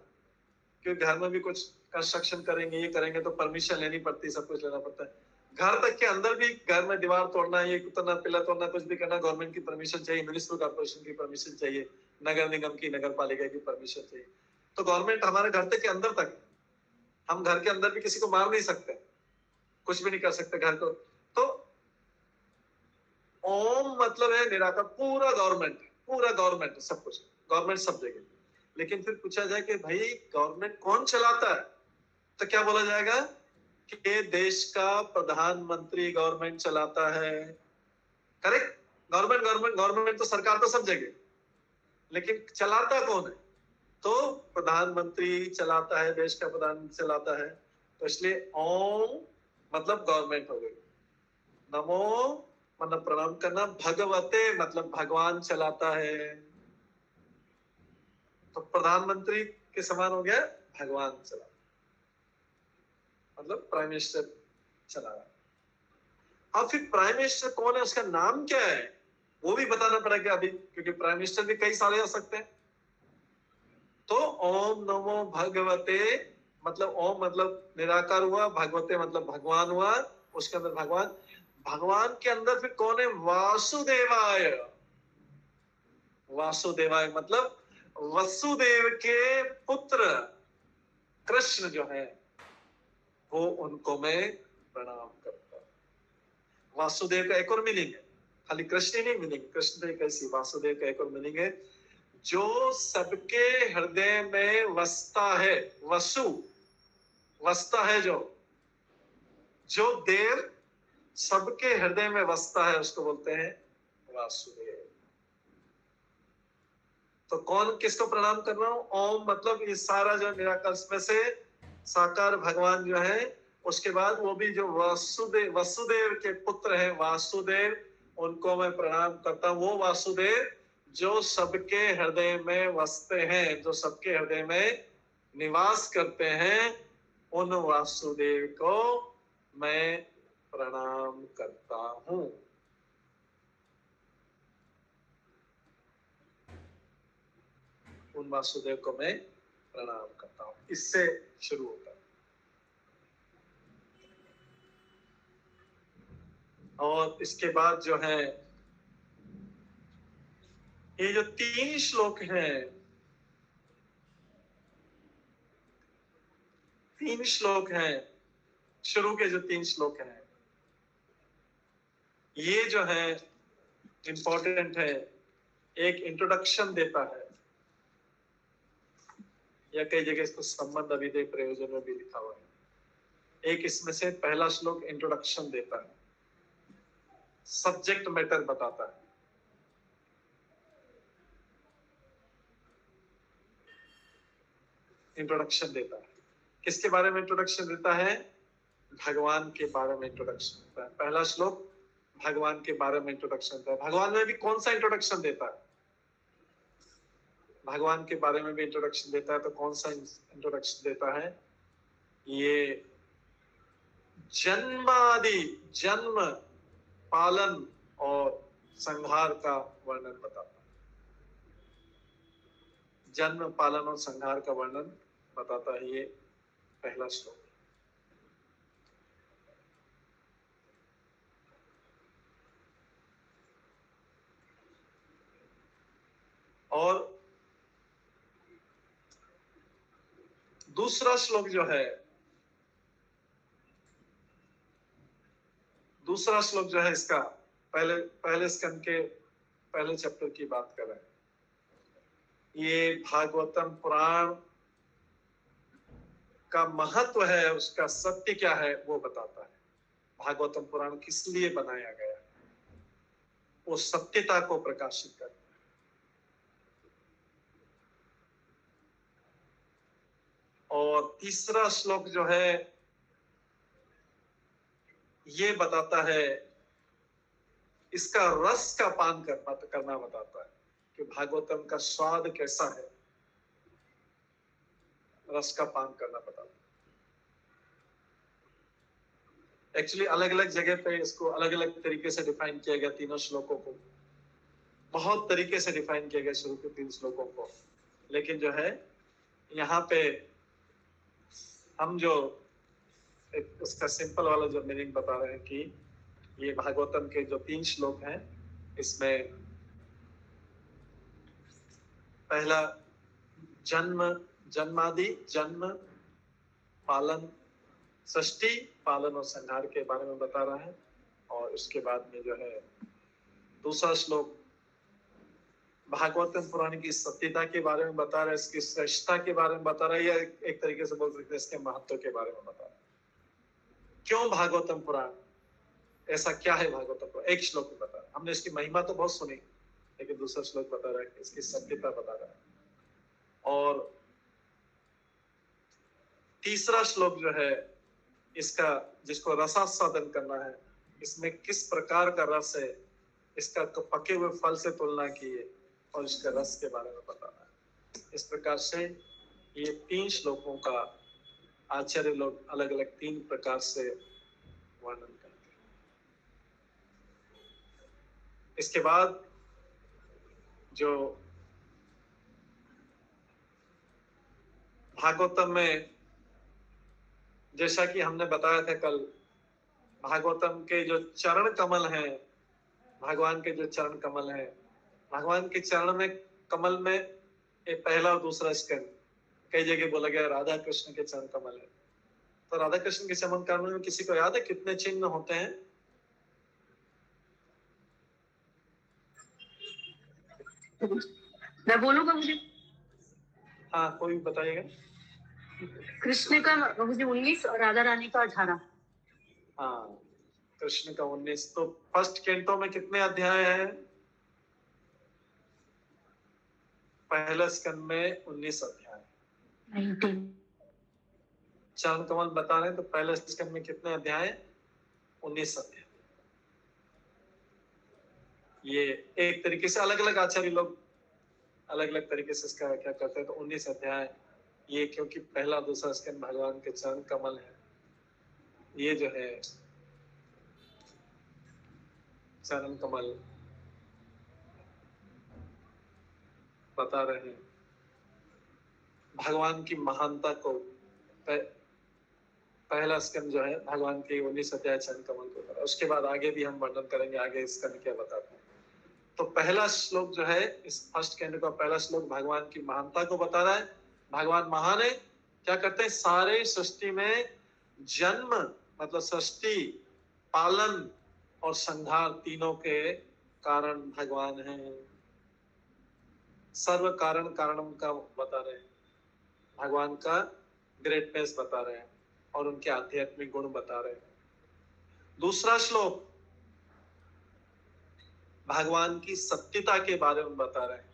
क्योंकि घर में भी कुछ कंस्ट्रक्शन करेंगे, ये करेंगे तो परमिशन लेनी पड़ती है, सब कुछ लेना पड़ता है। घर तक के अंदर भी, घर में दीवार तोड़ना, ये उतरना, पिलर तोड़ना, कुछ भी करना, गवर्नमेंट की परमिशन चाहिए, म्युनिसिपल कॉर्पोरेशन की परमिशन चाहिए, नगर निगम की, नगर पालिका की परमिशन चाहिए। तो गवर्नमेंट हमारे घर तक के अंदर तक, हम घर के अंदर भी किसी को मार नहीं सकते, कुछ भी नहीं कर सकते घर को। तो ओम मतलब है निराकार, पूरा गवर्नमेंट, पूरा गवर्नमेंट, सब कुछ गवर्नमेंट सब जगह। लेकिन फिर पूछा जाए कि भाई गवर्नमेंट कौन चलाता है, तो क्या बोला जाएगा कि देश का प्रधानमंत्री गवर्नमेंट चलाता है। करेक्ट? गवर्नमेंट गवर्नमेंट गवर्नमेंट तो सरकार तो सब जगह, लेकिन चलाता कौन है? तो प्रधानमंत्री चलाता है, देश का प्रधानमंत्री चलाता है। तो इसलिए ओम मतलब गवर्नमेंट हो गई, नमो मतलब प्रणाम करना, भगवते मतलब भगवान चलाता है। तो प्रधानमंत्री के समान हो गया भगवान चला, मतलब प्राइम मिनिस्टर चला रहा है। अब फिर प्राइम मिनिस्टर कौन है, उसका नाम क्या है, वो भी बताना पड़ेगा अभी, क्योंकि प्राइम मिनिस्टर भी कई सारे हो सकते हैं। तो ओम नमो भगवते मतलब ओम मतलब निराकार हुआ, भगवते मतलब भगवान हुआ, उसके अंदर भगवान, भगवान के अंदर फिर कौन है? वासुदेवाय। वासुदेवाय मतलब वसुदेव के पुत्र कृष्ण जो है, वो उनको मैं प्रणाम करता हूं। वासुदेव का एक और मीनिंग है, खाली कृष्ण ही नहीं मीनिंग, कृष्ण तो एक ऐसी, वासुदेव का एक और मीनिंग है, जो सबके हृदय में वसता है। वसु वसता है, जो देव सबके हृदय में वसता है, उसको बोलते हैं वासुदेव। तो कौन किसको प्रणाम कर रहा हूं? ओम मतलब ये सारा जो निराकार में से साकार भगवान जो है, उसके बाद वो भी जो वसुदेव के पुत्र हैं वासुदेव, उनको मैं प्रणाम करता हूं। वो वासुदेव जो सबके हृदय में वसते हैं, जो सबके हृदय में निवास करते हैं, उन वासुदेव को मैं प्रणाम करता हूं। उन वासुदेव को मैं प्रणाम करता हूं। इससे शुरू होता है। और इसके बाद जो है, ये जो 3 श्लोक हैं, 3 श्लोक हैं, शुरू के जो 3 श्लोक हैं, ये जो है इंपॉर्टेंट है। एक इंट्रोडक्शन देता है, या कई जगह इसको संबंध अभिधेय प्रयोजन में भी लिखा हुआ है। एक इसमें से पहला श्लोक इंट्रोडक्शन देता है, सब्जेक्ट मैटर बताता है। इंट्रोडक्शन देता है, किसके बारे में इंट्रोडक्शन देता है? भगवान के बारे में इंट्रोडक्शन देता है। पहला श्लोक भगवान के बारे में इंट्रोडक्शन देता है। भगवान में भी कौन सा इंट्रोडक्शन देता है? भगवान के बारे में भी इंट्रोडक्शन देता है। तो कौन सा इंट्रोडक्शन देता है? ये जन्मादि, जन्म, पालन और संहार का वर्णन बताता है। जन्म, पालन और संहार का वर्णन बताता है ये पहला श्लोक। और दूसरा श्लोक जो है, दूसरा श्लोक जो है इसका पहले स्कंद के पहले चैप्टर की बात कर रहे हैं। ये भागवतम पुराण का महत्व है, उसका सत्य क्या है वो बताता है। भागवतम पुराण किस लिए बनाया गया है, वो सत्यता को प्रकाशित करता है। और तीसरा श्लोक जो है ये बताता है, इसका रस का पान करना बताता है कि भागवतम का स्वाद कैसा है, रस का पान करना बताता है। एक्चुअली अलग अलग जगह पे इसको अलग अलग तरीके से डिफाइन किया गया, तीनों श्लोकों को बहुत तरीके से डिफाइन किया गया शुरू के 3 श्लोकों को। लेकिन जो है यहाँ पे हम जो उसका सिंपल वाला जो मीनिंग बता रहे हैं कि ये भागवतम के जो 3 श्लोक हैं, इसमें पहला जन्म पालन, सृष्टि पालन और संहार के बारे में बता रहा है। और उसके बाद में जो है दूसरा श्लोक भागवतम पुराण की सत्यता के बारे में बता रहा है, इसकी श्रेष्ठता के बारे में बता रहा है, या एक तरीके से बोल सकते हैं इसके महत्व के बारे में बता रहा है। क्यों भागवतम पुराण, ऐसा क्या है भागवतम पुराण, एक श्लोक में बता रहा है। हमने इसकी महिमा तो बहुत सुनी, लेकिन दूसरा श्लोक बता रहा है कि इसकी सत्यता बता रहा है। और तीसरा श्लोक जो है इसका, जिसको रसास्वादन करना है, इसमें किस प्रकार का रस है, इसका पके हुए फल से तुलना की है और इसके रस के बारे में बताना है। इस प्रकार से ये 3 श्लोकों का आचार्य लोग अलग अलग 3 प्रकार से वर्णन करते हैं। इसके बाद जो भागवतम में, जैसा कि हमने बताया था कल, भागवतम के जो चरण कमल हैं, भगवान के जो चरण कमल हैं, भगवान के चरण में कमल में एक पहला और दूसरा स्कंद, कई जगह बोला गया राधा कृष्ण के चरण कमल है। तो राधा कृष्ण के चरण कमल में किसी को याद है कितने चिन्ह होते हैं? मैं बोलूंगा मुझे? हाँ, कोई बताइएगा। कृष्ण का मुझे 19 और राधा रानी का 18। हाँ, कृष्ण का 19। तो फर्स्ट कैंटो में कितने अध्याय हैं? पहला स्कंद में 19 अध्याय। 19। चरण कमल बता रहे हैं, तो पहले स्कंद में कितने अध्याय? 19 अध्याय। ये एक तरीके से अलग अलग आचार्य लोग अलग अलग तरीके से इसका क्या करते हैं। तो 19 अध्याय ये, क्योंकि पहला दूसरा स्कंद भगवान के चरण कमल है, ये जो है चरण कमल बता रहे हैं भगवान की महानता को। पहला स्कंद जो है भगवान के 19 अध्याय चरण कमल को, उसके बाद आगे भी हम वर्णन करेंगे आगे स्कंद क्या बताते हैं। तो पहला श्लोक जो है इस फर्स्ट कैंटो का पहला श्लोक भगवान की महानता को बता रहा है। भगवान महान है, क्या करते हैं, सारे सृष्टि में जन्म मतलब सृष्टि, पालन और संहार तीनों के कारण भगवान हैं। सर्व कारण कारणम का बता रहे हैं, भगवान का ग्रेटनेस बता रहे हैं और उनके आध्यात्मिक गुण बता रहे हैं। दूसरा श्लोक भगवान की सत्यता के बारे में बता रहे हैं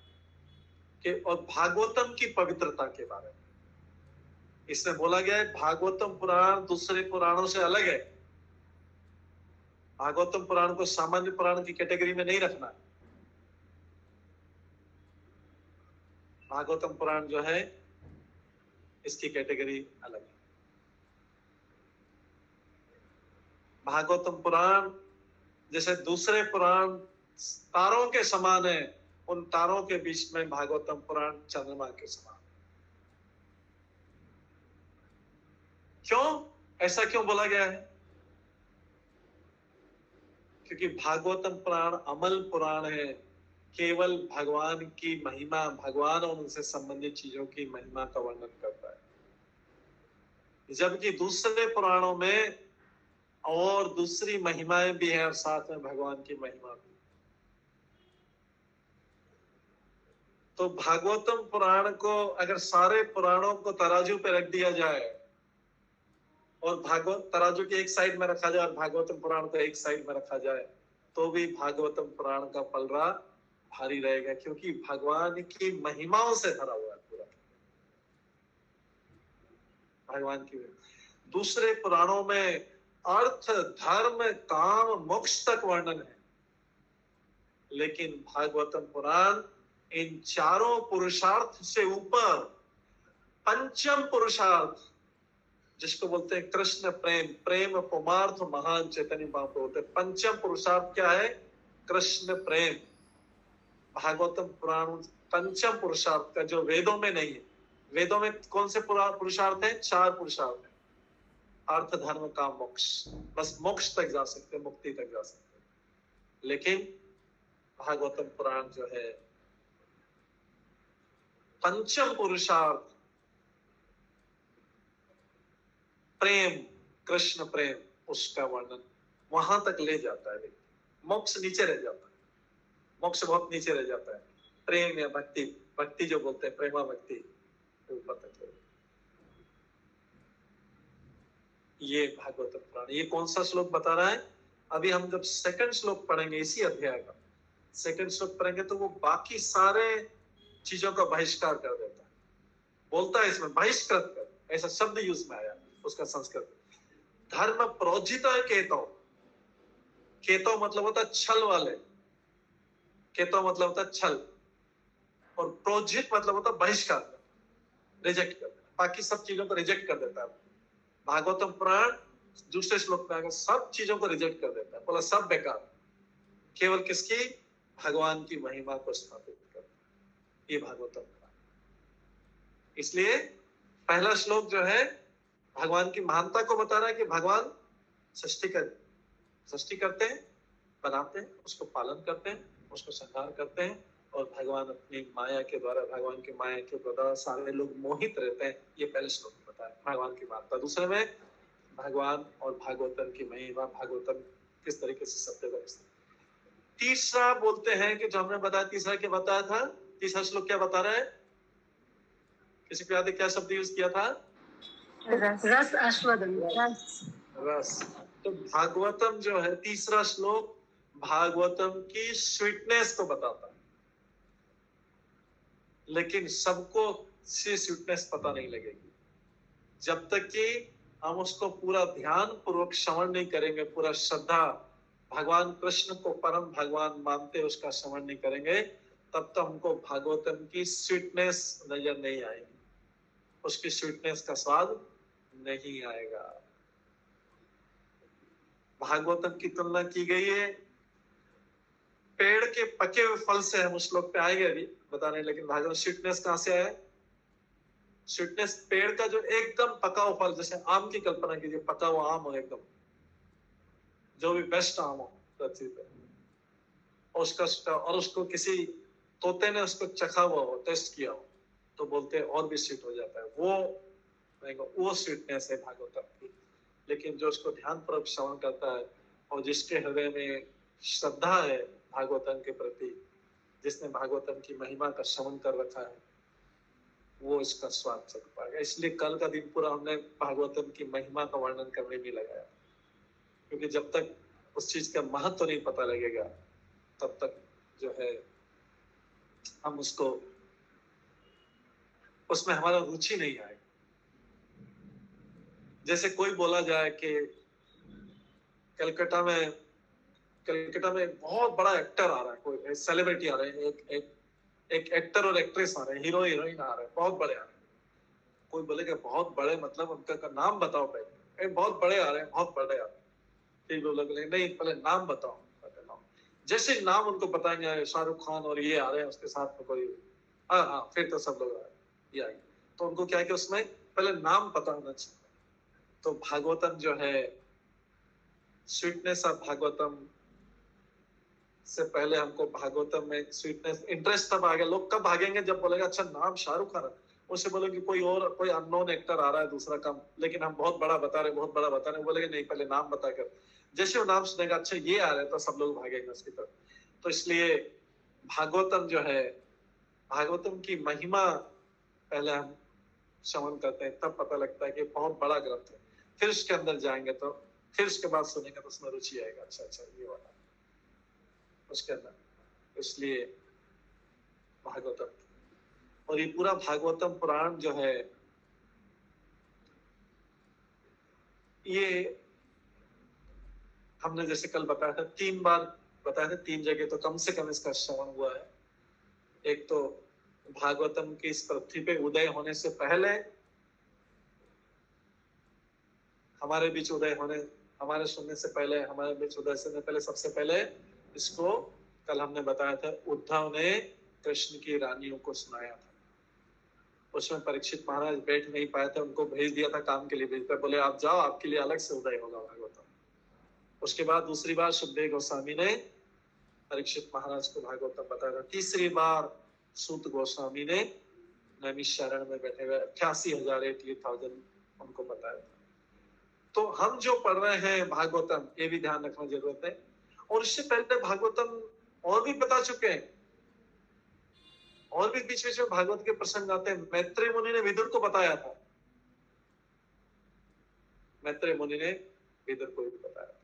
कि, और भागवतम की पवित्रता के बारे में। इसमें बोला गया है भागवतम पुराण दूसरे पुराणों से अलग है। भागवतम पुराण को सामान्य पुराण की कैटेगरी में नहीं रखना। भागवतम पुराण जो है इसकी कैटेगरी अलग है। भागवतम पुराण जैसे दूसरे पुराण तारों के समान है, उन तारों के बीच में भागवतम पुराण चंद्रमा के समान। क्यों, ऐसा क्यों बोला गया है? क्योंकि भागवतम पुराण अमल पुराण है, केवल भगवान की महिमा, भगवान और उनसे संबंधित चीजों की महिमा का वर्णन करता है। जबकि दूसरे पुराणों में और दूसरी महिमाएं भी हैं और साथ में भगवान की महिमा भी। तो भागवतम पुराण को अगर सारे पुराणों को तराजू पे रख दिया जाए और भागवत तराजू की एक साइड में रखा जाए और भागवतम पुराण को एक साइड में रखा जाए, तो भी भागवतम पुराण का पलड़ा भारी रहेगा, क्योंकि भगवान की महिमाओं से भरा हुआ है पूरा। भगवान की दूसरे पुराणों में अर्थ, धर्म, काम, मोक्ष तक वर्णन है, लेकिन भागवतम पुराण इन चारों पुरुषार्थ से ऊपर पंचम पुरुषार्थ, जिसको बोलते हैं कृष्ण प्रेम, प्रेम परमार्थ महान चैतन्य महाप्रभु बोलते हैं। पंचम पुरुषार्थ क्या है? कृष्ण प्रेम। भागवतम पुराण पंचम पुरुषार्थ का, जो वेदों में नहीं है। वेदों में कौन से पुरुषार्थ है? 4 पुरुषार्थ है, अर्थ, धर्म, काम, मोक्ष। बस मोक्ष तक जा सकते, मुक्ति तक जा सकते। लेकिन भागवतम पुराण जो है पंचम पुरुषार्थ, प्रेम, कृष्ण प्रेम, उसका वर्णन वहां तक ले जाता है। लेकिन मोक्ष नीचे रह जाता है, मोक्ष बहुत नीचे रह जाता है। प्रेम या भक्ति, भक्ति जो बोलते हैं प्रेमा भक्ति, ऊपर तक है। ये भागवत पुराण, ये कौन सा श्लोक बता रहा है? अभी हम जब सेकंड श्लोक पढ़ेंगे इसी अध्याय का, सेकंड श्लोक पढ़ेंगे तो वो बाकी सारे चीजों का बहिष्कार कर देता है। बोलता है इसमें बहिष्कृत कर, ऐसा शब्द यूज में आया उसका संस्कृत। धर्म प्रोजित केतो, केतो मतलब होता है छल वाले, केतो मतलब होता है छल, और प्रोजित मतलब होता है बहिष्कार, रिजेक्ट कर देना, बाकी सब चीजों को रिजेक्ट कर देता है। भागवतम पुराण दूसरे श्लोक में आकर सब चीजों को रिजेक्ट कर देता है, बोला सब बेकार, केवल किसकी? भगवान की महिमा को स्थापित कर। ये भागवतम पुराण। इसलिए पहला श्लोक जो है भगवान की महानता को बता रहा है कि भगवान सृष्टि करते हैं, बनाते हैं, उसको पालन करते हैं, उसको संहार करते हैं, और भगवान अपनी माया के द्वारा, भगवान की माया के द्वारा सारे लोग मोहित रहते हैं। ये पहले श्लोक में बताया भगवान की महानता। दूसरे में भगवान और भागवतम की महिमा, भागवतम किस तरीके से सत्य व्यवस्था। तीसरा बोलते हैं कि जो हमने बताया, तीसरा क्या बताया था? तीसरा श्लोक क्या बता रहा है? किसी को याद है क्या शब्द यूज किया था? रस आस्वादन। रस। तो भागवतम जो है तीसरा श्लोक भागवतम की स्वीटनेस को बताता है, लेकिन सबको से स्वीटनेस पता नहीं लगेगी जब तक कि हम उसको पूरा ध्यान पूर्वक श्रवण नहीं करेंगे, पूरा श्रद्धा भगवान कृष्ण को परम भगवान मानते उसका श्रवण नहीं करेंगे, तब तक हमको भागवतम की स्वीटनेस नजर नहीं आएगी, उसकी स्वीटनेस का स्वाद नहीं आएगा। भागवतम की तुलना की गई है पेड़ के पके हुए फल से। हम उस लोग पे आएंगे अभी बताने, लेकिन भागवत स्वीटनेस कहां से आया? स्वीटनेस पेड़ का जो एकदम पका हुआ फल, जैसे आम की कल्पना कीजिए, पका हुआ आम हो एकदम, जो भी बेस्ट आम हो पृथ्वी पे, और उसको किसी तोते ने उसको चखा हुआ हो, टेस्ट किया हो, तो बोलते हैं और भी स्वीट हो जाता है। वो स्वीटनेस है भागवतम की। लेकिन जो उसको ध्यान पूर्वक श्रवण करता है और जिसके हृदय में श्रद्धा है भागवतम के प्रति, जिसने भागवतम की महिमा का श्रवण कर रखा है, वो इसका स्वाद चख पाएगा। इसलिए कल का दिन पूरा हमने भागवतम की महिमा का वर्णन करने में लगाया, क्योंकि जब तक उस चीज का महत्व नहीं पता लगेगा तब तक जो है हम उसमें हमारा रुचि नहीं आएगा। जैसे कोई बोला जाए कि कलकत्ता में बहुत बड़ा एक्टर आ रहा है, कोई सेलिब्रिटी आ रहे हैं, एक एक्टर और एक्ट्रेस आ रहे हैं, हीरो हीरोइन आ रहे हैं, बहुत बड़े आ रहे हैं। कोई बोलेगा बहुत बड़े मतलब उनका नाम बताओ पहले, बहुत बड़े आ रहे हैं, बहुत बड़े आ रहे हैं। फिर वो लोग नहीं, पहले नाम बताओ। जैसे नाम उनको बताएंगे, शाहरुख खान और ये आ रहे हैं, उसके साथ में कोई हाँ फिर तो सब लोग आ गए। तो उनको क्या है कि उसमें पहले नाम पता होना चाहिए। तो भागवतम जो है, स्वीटनेस ऑफ भागवतम से पहले हमको भागवतम में स्वीटनेस, इंटरेस्ट तब आ गया। लोग कब भागेंगे? जब बोलेगा अच्छा नाम शाहरुख खान, उससे बोले कि कोई अननोन एक्टर आ रहा है दूसरा काम, लेकिन हम बहुत बड़ा बता रहे, बहुत बड़ा बता रहे। बोले नहीं, पहले नाम बता कर। जैसे वो नाम सुनेगा, अच्छा ये आ रहा है, तो सब लोग भागेंगे उसकी तरफ। तो इसलिए भागवतम जो है, भागवतम की महिमा पहले हम श्रवण करते हैं, तब पता लगता है कि बहुत बड़ा ग्रंथ है। फिर उसके अंदर जाएंगे तो फिर उसके बाद सुनेंगे तो उसमें रुचि आएगा, अच्छा अच्छा ये वाला उसके अंदर। इसलिए भागवतम, और ये पूरा भागवतम पुराण जो है, ये हमने जैसे कल बताया था, 3 बार बताया था, 3 जगह तो कम से कम इसका श्रवण हुआ है। एक तो भागवतम की इस पृथ्वी पे उदय होने से पहले, हमारे बीच उदय होने, हमारे सुनने से पहले, हमारे बीच उदय से पहले, सबसे पहले इसको कल हमने बताया था, उद्धव ने कृष्ण की रानियों को सुनाया था। उसमें परीक्षित महाराज बैठ नहीं पाए थे, उनको भेज दिया था, काम के लिए भेजता, बोले आप जाओ, आपके लिए अलग से उदय होगा भागवतम। उसके बाद दूसरी बार सुखदेव गोस्वामी ने परीक्षित महाराज को भागवतम बताया था। तीसरी बार सूत गोस्वामी ने नैमिषारण्य में बैठे हुए 88,000 उनको बताया था। तो हम जो पढ़ रहे हैं भागवतम, ये भी ध्यान रखना जरूरत है। और इससे पहले भागवतम और भी बता चुके हैं, और भी बीच बीच में भागवत के प्रसंग आते हैं। मैत्रेय मुनि ने विदुर को बताया था, मैत्रेय मुनि ने विदुर को भी बताया था।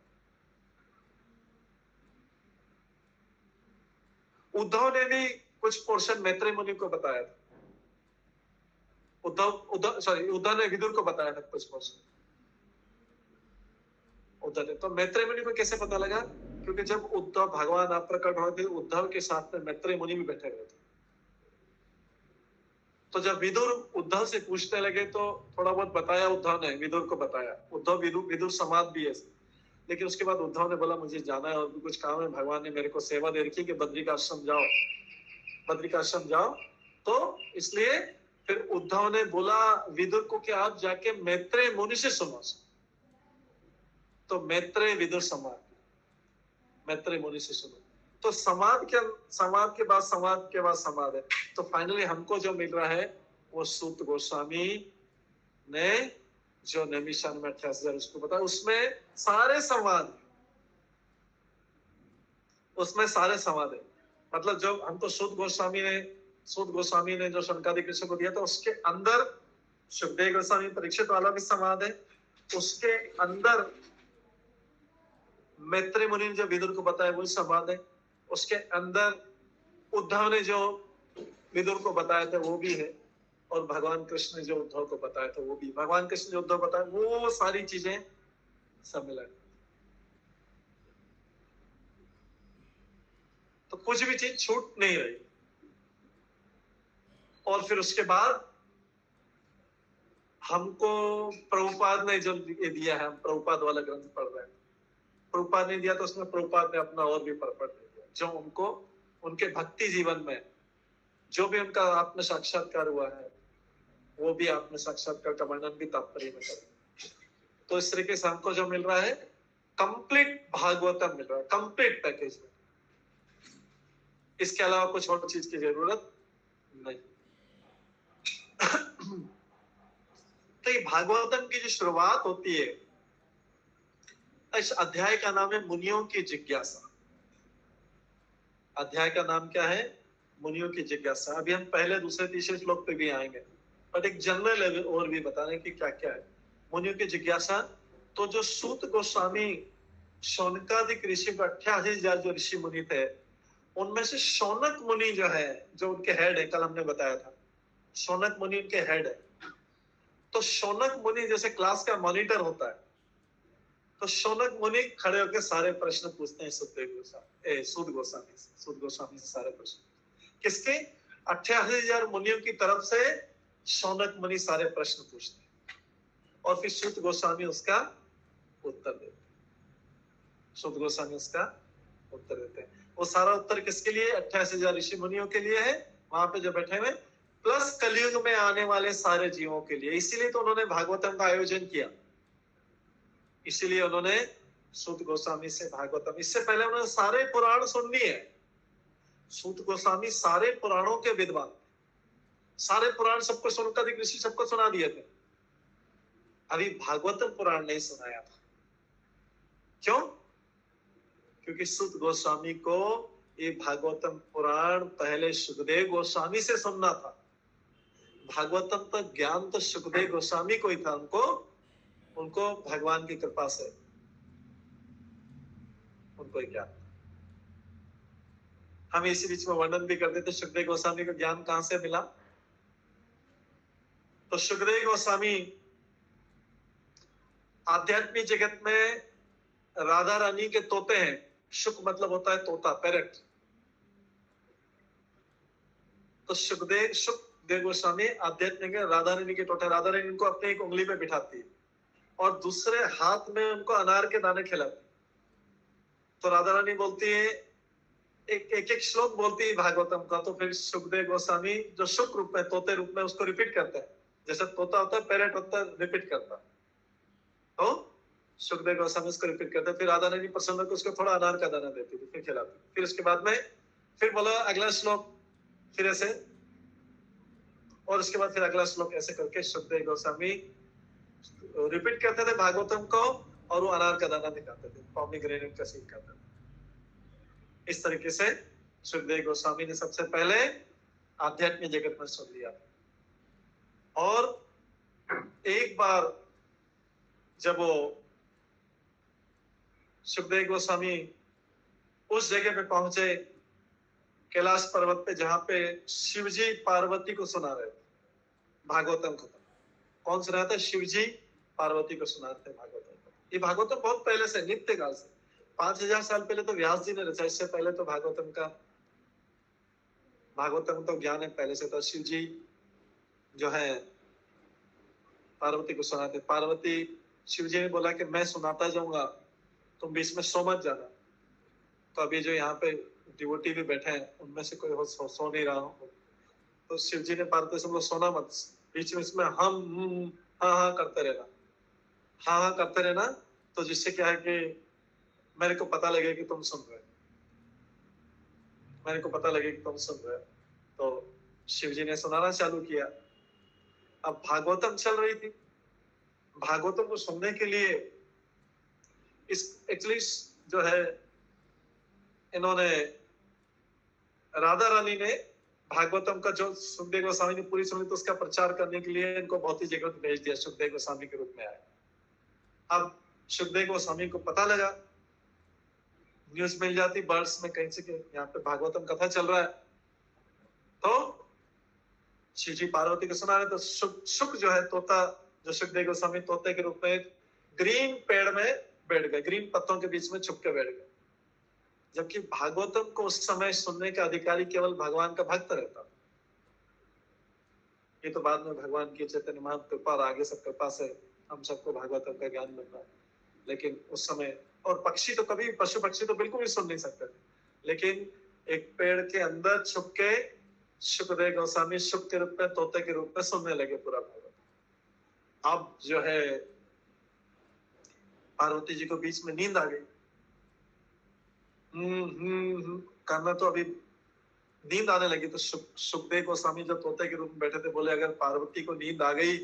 उद्धव ने भी कुछ पोर्शन मैत्रेय मुनि को बताया था। उद्धव ने विदुर को बताया था कुछ पोर्शन उद्धव ने। तो मैत्रेय मुनि को कैसे पता लगा? क्योंकि जब उद्धव भगवान आप प्रकट हुए थे, उद्धव के साथ में मैत्रेय मुनि भी बैठे हुए थे। तो जब विदुर उद्धव से पूछने लगे तो थोड़ा बहुत बताया उद्धव ने, विदुर को बताया। विदुर समाज भी है, लेकिन उसके बाद उद्धव ने बोला मुझे जाना है और भी कुछ काम है, भगवान ने मेरे को सेवा दे रखी कि बद्रिकाश्रम जाओ। तो इसलिए फिर उद्धव ने बोला विदुर को कि आप जाके मैत्रेय मुनि से सुनो। तो मैत्रेय विदुर समाज, मैत्रेय मुनि से सुनो। तो समाज के बाद समाज है। तो फाइनली हमको जो मिल रहा है वो सूत गोस्वामी ने जो नैमिषारण्य में 88,000 उसको बताया, उसमें सारे संवाद है। मतलब जो हमको सूत गोस्वामी ने जो शनकादिक ऋषि को दिया था, उसके अंदर सुखदेव गोस्वामी परीक्षित वाला भी संवाद है। उसके अंदर मैत्रेय मुनि ने जो विदुर को बताया वो संवाद है। उसके अंदर उद्धव ने जो विदुर को बताया था वो भी है। और भगवान कृष्ण ने जो उद्धव को बताया था वो भी, भगवान कृष्ण जो उद्धव बताया, वो सारी चीजें सब मिला। तो कुछ भी चीज छूट नहीं रही। और फिर उसके बाद हमको प्रभुपाद ने जो ये दिया है, हम प्रभुपाद वाला ग्रंथ पढ़ रहे हैं। प्रभुपाद ने दिया तो उसमें प्रभुपाद ने अपना और भी परपट दिया, जो उनको उनके भक्ति जीवन में जो भी उनका आत्म साक्षात्कार हुआ है, वो भी आत्म साक्षात्कार का वर्णन भी तात्पर्य में करें। तो इस तरीके से हमको जो मिल रहा है, कंप्लीट भागवतम मिल रहा है, कंप्लीट पैकेज में। इसके अलावा कुछ और चीज की जरूरत नहीं। तो ये भागवतम की जो शुरुआत होती है, इस अध्याय का नाम है मुनियों की जिज्ञासा। अध्याय का नाम क्या है? मुनियों की जिज्ञासा। अभी हम पहले, दूसरे, तीसरे श्लोक पे भी आएंगे, बट एक जनरल लेवल और भी बताने की क्या क्या है मुनियों की जिज्ञासा। तो जो सूत गोस्वामी शौनकादिक ऋषि, 88,000 जो ऋषि मुनि थे, उनमें से शौनक मुनि जो है, जो उनके हेड है, कल हमने बताया था शौनक मुनि उनके हेड है। तो शौनक मुनि जैसे क्लास का मॉनिटर होता है, तो शौनक मुनि खड़े होकर सारे प्रश्न पूछते हैं सूत गोस्वामी से सारे प्रश्न। किसके? 88,000 मुनियों की तरफ से शौनक मुनि सारे प्रश्न पूछते हैं और फिर सूत गोस्वामी उसका उत्तर देते हैं। वो सारा उत्तर किसके लिए? 88,000 ऋषि मुनियों के लिए है, वहां पे जो बैठे हुए, प्लस कलयुग में आने वाले सारे जीवों के लिए। इसीलिए तो उन्होंने भागवतम का आयोजन किया, इसीलिए उन्होंने सूत गोस्वामी से भागवतम, इससे पहले उन्होंने सारे पुराण सुननी है। सूत गोस्वामी सारे पुराणों के विद्वान, सारे पुराण सबको शौनकादिक ऋषि सबको सुना दिए थे, अभी भागवतम पुराण नहीं सुनाया था। क्यों? क्योंकि सुत गोस्वामी को ये भागवतम पुराण पहले सुखदेव गोस्वामी से सुनना था। भागवतम तो ज्ञान तो सुखदेव गोस्वामी को ही था, उनको भगवान की कृपा से उनको ज्ञान। हम इसी बीच में वर्णन भी करते थे सुखदेव गोस्वामी को ज्ञान कहां से मिला। तो सुखदेव गोस्वामी आध्यात्मिक जगत में राधा रानी के तोते हैं। शुक मतलब होता है तोता, पैरट। तो सुखदेव गोस्वामी आध्यात्मिक राधा रानी के तोते। राधा रानी उनको अपने एक उंगली पे बिठाती है और दूसरे हाथ में उनको अनार के दाने खिलाती। तो राधा रानी बोलती है, एक श्लोक बोलती है भागवतम का, तो फिर सुखदेव गोस्वामी जो शुक रूप में, तोते रूप में उसको रिपीट करते हैं। जैसे तोता होता है, पैरट होता है, रिपीट करता है। तो सुखदेव गोस्वामी उसको रिपीट करते, फिर राधा रानी प्रसन्न होकर उसको थोड़ा अनार का दाना देती थी, फिर खिलाती। फिर उसके बाद में फिर बोला अगला श्लोक, फिर ऐसे, और उसके बाद फिर अगला श्लोक, ऐसे करके सुखदेव गोस्वामी रिपीट करते थे भागवतम को, और वो अनार का दाना निकालते थे, पॉमीग्रेनेट का सीन करते थे। इस तरीके से सुखदेव गोस्वामी ने सबसे पहले आध्यात्मिक जगत में सुन लिया। और एक बार जब वो सुखदेव गोस्वामी उस जगह पे पहुंचे, कैलाश पर्वत पे, जहां पे शिवजी पार्वती को सुना रहे थे भागवतम को। कौन सुना था? शिवजी पार्वती को सुना रहे थे भागवतम को। ये भागवतम बहुत पहले से, नित्य काल से, 5000 साल पहले तो व्यास जी ने रचा। इससे पहले तो भागवतम तो ज्ञान है पहले से। तो शिव जी जो है पार्वती को सुनाते। पार्वती, शिव जी ने बोला कि मैं सुनाता जाऊंगा, तुम बीच में सो मत जाना। तो अभी जो यहाँ पे डिवोटी भी बैठे हैं, उनमें से कोई सो नहीं रहा हो, तो शिव जी ने पार्वती से बोला सोना मत, बीच में इसमें हम हाँ करते रहना, तो जिससे क्या है कि मेरे को पता लगे कि तुम सुन रहे हो। तो शिव जी ने सुनाना चालू किया। अब भागवतम चल रही थी। भागवतम को सुनने के लिए इस एक्चुअली जो है, इन्होंने, राधा रानी ने भागवतम का जो सुखदेव गोस्वामी ने पूरी सुनी, तो उसका प्रचार करने के लिए इनको बहुत ही जगह पे भेज दिया, सुखदेव गोस्वामी के रूप में आए। अब सुखदेव गोस्वामी को पता लगा, न्यूज मिल जाती बर्ड्स में कहीं से कि यहाँ पे भागवतम कथा चल रहा है। तो शिव जी पार्वती को सुना रहे। तो शुक जो है तोता, जो सुखदेव गोस्वामी तोते के रूप में ग्रीन पेड़ में बैठ गए, ग्रीन पत्तों के बीच में छुप के बैठ गए। जबकि भागवतम को उस समय सुनने का अधिकारी केवल भगवान का भक्त रहता था। ये तो बाद में भगवान की चैतन्य महाप्रभु कृपा और आगे सब कृपा से हम सबको भागवतम का ज्ञान मिल रहा है। लेकिन उस समय, और पक्षी तो कभी, पशु पक्षी तो बिल्कुल भी सुन नहीं सकते थे, लेकिन एक पेड़ के अंदर छुप के सुखदेव गोस्वामी शुक के रूप में, तोते के रूप में सुनने लगे पूरा भागवत। अब जो है पार्वती जी को बीच में नींद आ गई। करना तो अभी नींद आने लगी। तो सुखदेव गोस्वामी जो तोते के रूप में बैठे थे, बोले अगर पार्वती को नींद आ गई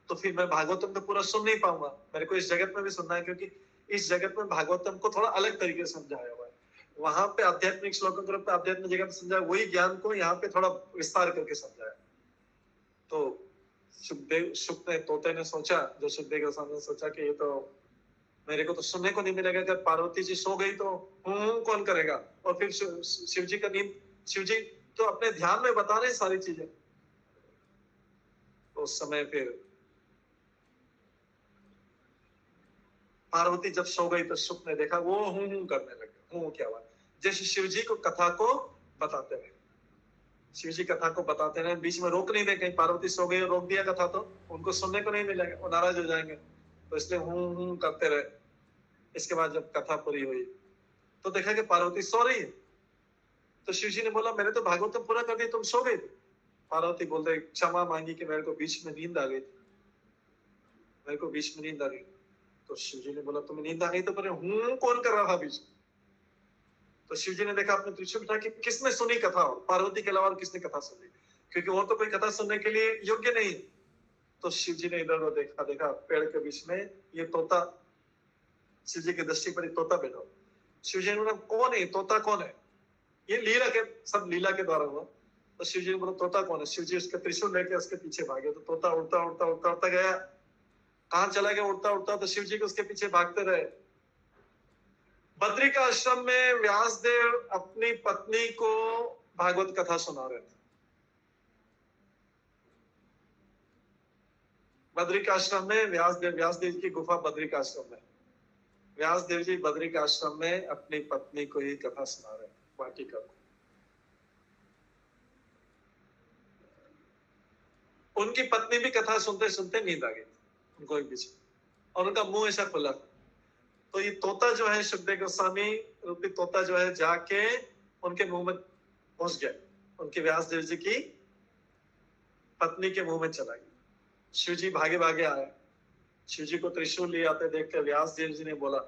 तो फिर मैं भागवतम तो पूरा सुन नहीं पाऊंगा, मेरे को इस जगत में भी सुनना है, क्योंकि इस जगत में भागवतम को थोड़ा अलग तरीके से समझाया हुआ है। वहां पे आध्यात्मिक श्लोकों के रूप में आध्यात्मिक जगत में समझाया, वही ज्ञान को यहाँ पे थोड़ा विस्तार करके समझाया। तो शुक ने, तोते ने सोचा, जो सुखदेव गोस्वामी ने सोचा कि ये तो मेरे को तो सुनने को नहीं मिलेगा, अगर पार्वती जी सो गई तो कौन करेगा। और फिर शिव जी का नींद, शिव जी तो अपने ध्यान में बता रहे सारी चीजें। तो उस समय फिर पार्वती जब सो गई तो शुक ने देखा वो करने लगे। क्या हुआ? जैसे शिव जी को कथा को बताते रहे, शिव जी कथा को बताते रहे, बीच में रोक नहीं दे। कहीं पार्वती सो गई और रोक दिया कथा तो उनको सुनने को नहीं मिलेगा, वो नाराज हो जाएंगे। तो इसलिए करते रहे। इसके बाद जब कथा पूरी हुई तो देखा कि पार्वती सो रही है। तो शिव जी ने बोला मैंने तो भागवतम पूरा कर दिया, तुम सो गई। पार्वती बोल रही, क्षमा मांगी कि मेरे को बीच में नींद आ गई, तो शिव जी ने बोला तुम्हें नींद आ गई तो फिर कौन कर रहा था बीच में? तो शिव जी ने देखा अपने त्रिशूल उठा कि किसने सुनी कथा, और पार्वती के अलावा किसने कथा सुनी। क्योंकि वो तो कोई कथा सुनने के लिए योग्य नहीं। तो शिव जी ने इधर उधर देखा, पेड़ के बीच में ये तोता, शिव जी की दृष्टि पर तोता बैठा। शिव जी ने बोला कौन है तोता, कौन है? ये लीला के, सब लीला के द्वारा हुआ। तो शिव जी ने बोला तोता कौन है? शिव जी उसके त्रिशूल लेके उसके पीछे भागे। तो तोता उड़ता उड़ता उड़ता उड़ता गया, कहां चला गया उड़ता उड़ता? तो शिव जी के उसके पीछे भागते रहे। बद्री का आश्रम में व्यासदेव अपनी पत्नी को भागवत कथा सुना रहे थे। बद्री का आश्रम में व्यासदेव की गुफा बद्री का आश्रम में व्यासदेव जी बद्री का आश्रम में अपनी पत्नी को ही कथा सुना रहे थे, वाटिका को। उनकी पत्नी भी कथा सुनते सुनते नींद आ गई उनको एक बीच, और उनका मुंह ऐसा खुला। तो ये तोता जो है, सुखदेव गोस्वामी रूपी तोता जो है, जाके उनके मुंह में घुस गया, उनके व्यासदेव जी की पत्नी के मुंह में चला गया। शिव जी भागे भागे आए, शिव जी को त्रिशूल ले आते देख कर व्यासदेव जी ने बोला,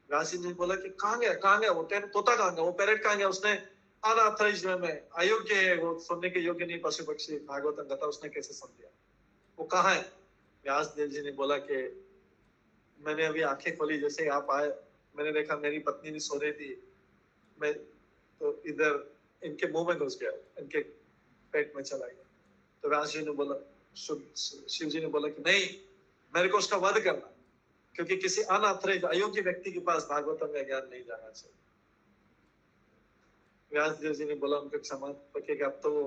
व्यास जी ने बोला कि कहाँ गया वो तोता, कहाँ गया वो पैरेट, कहाँ गया? उसने अनऑथराइज्ड में, अयोग्य है, वो सुनने के योग्य नहीं, पशु पक्षी भागवतम कथा उसने कैसे सुन लिया, वो कहाँ है? व्यासदेव जी ने बोला कि मैंने अभी आंखें खोली, जैसे आप आए मैंने देखा मेरी पत्नी भी सो रही थी, मैं तो इधर इनके मुंह में घुस गया, इनके पेट में चला गया। तो व्यास जी ने बोला, शिव जी ने बोला कि नहीं, मेरे को उसका वध करना, क्योंकि किसी अनऑथराइज्ड अयोग्य व्यक्ति के पास भागवतम का ज्ञान नहीं जाना चाहिए। व्यासदेव जी ने बोला उनको क्षमा पकेगा, अब तो वो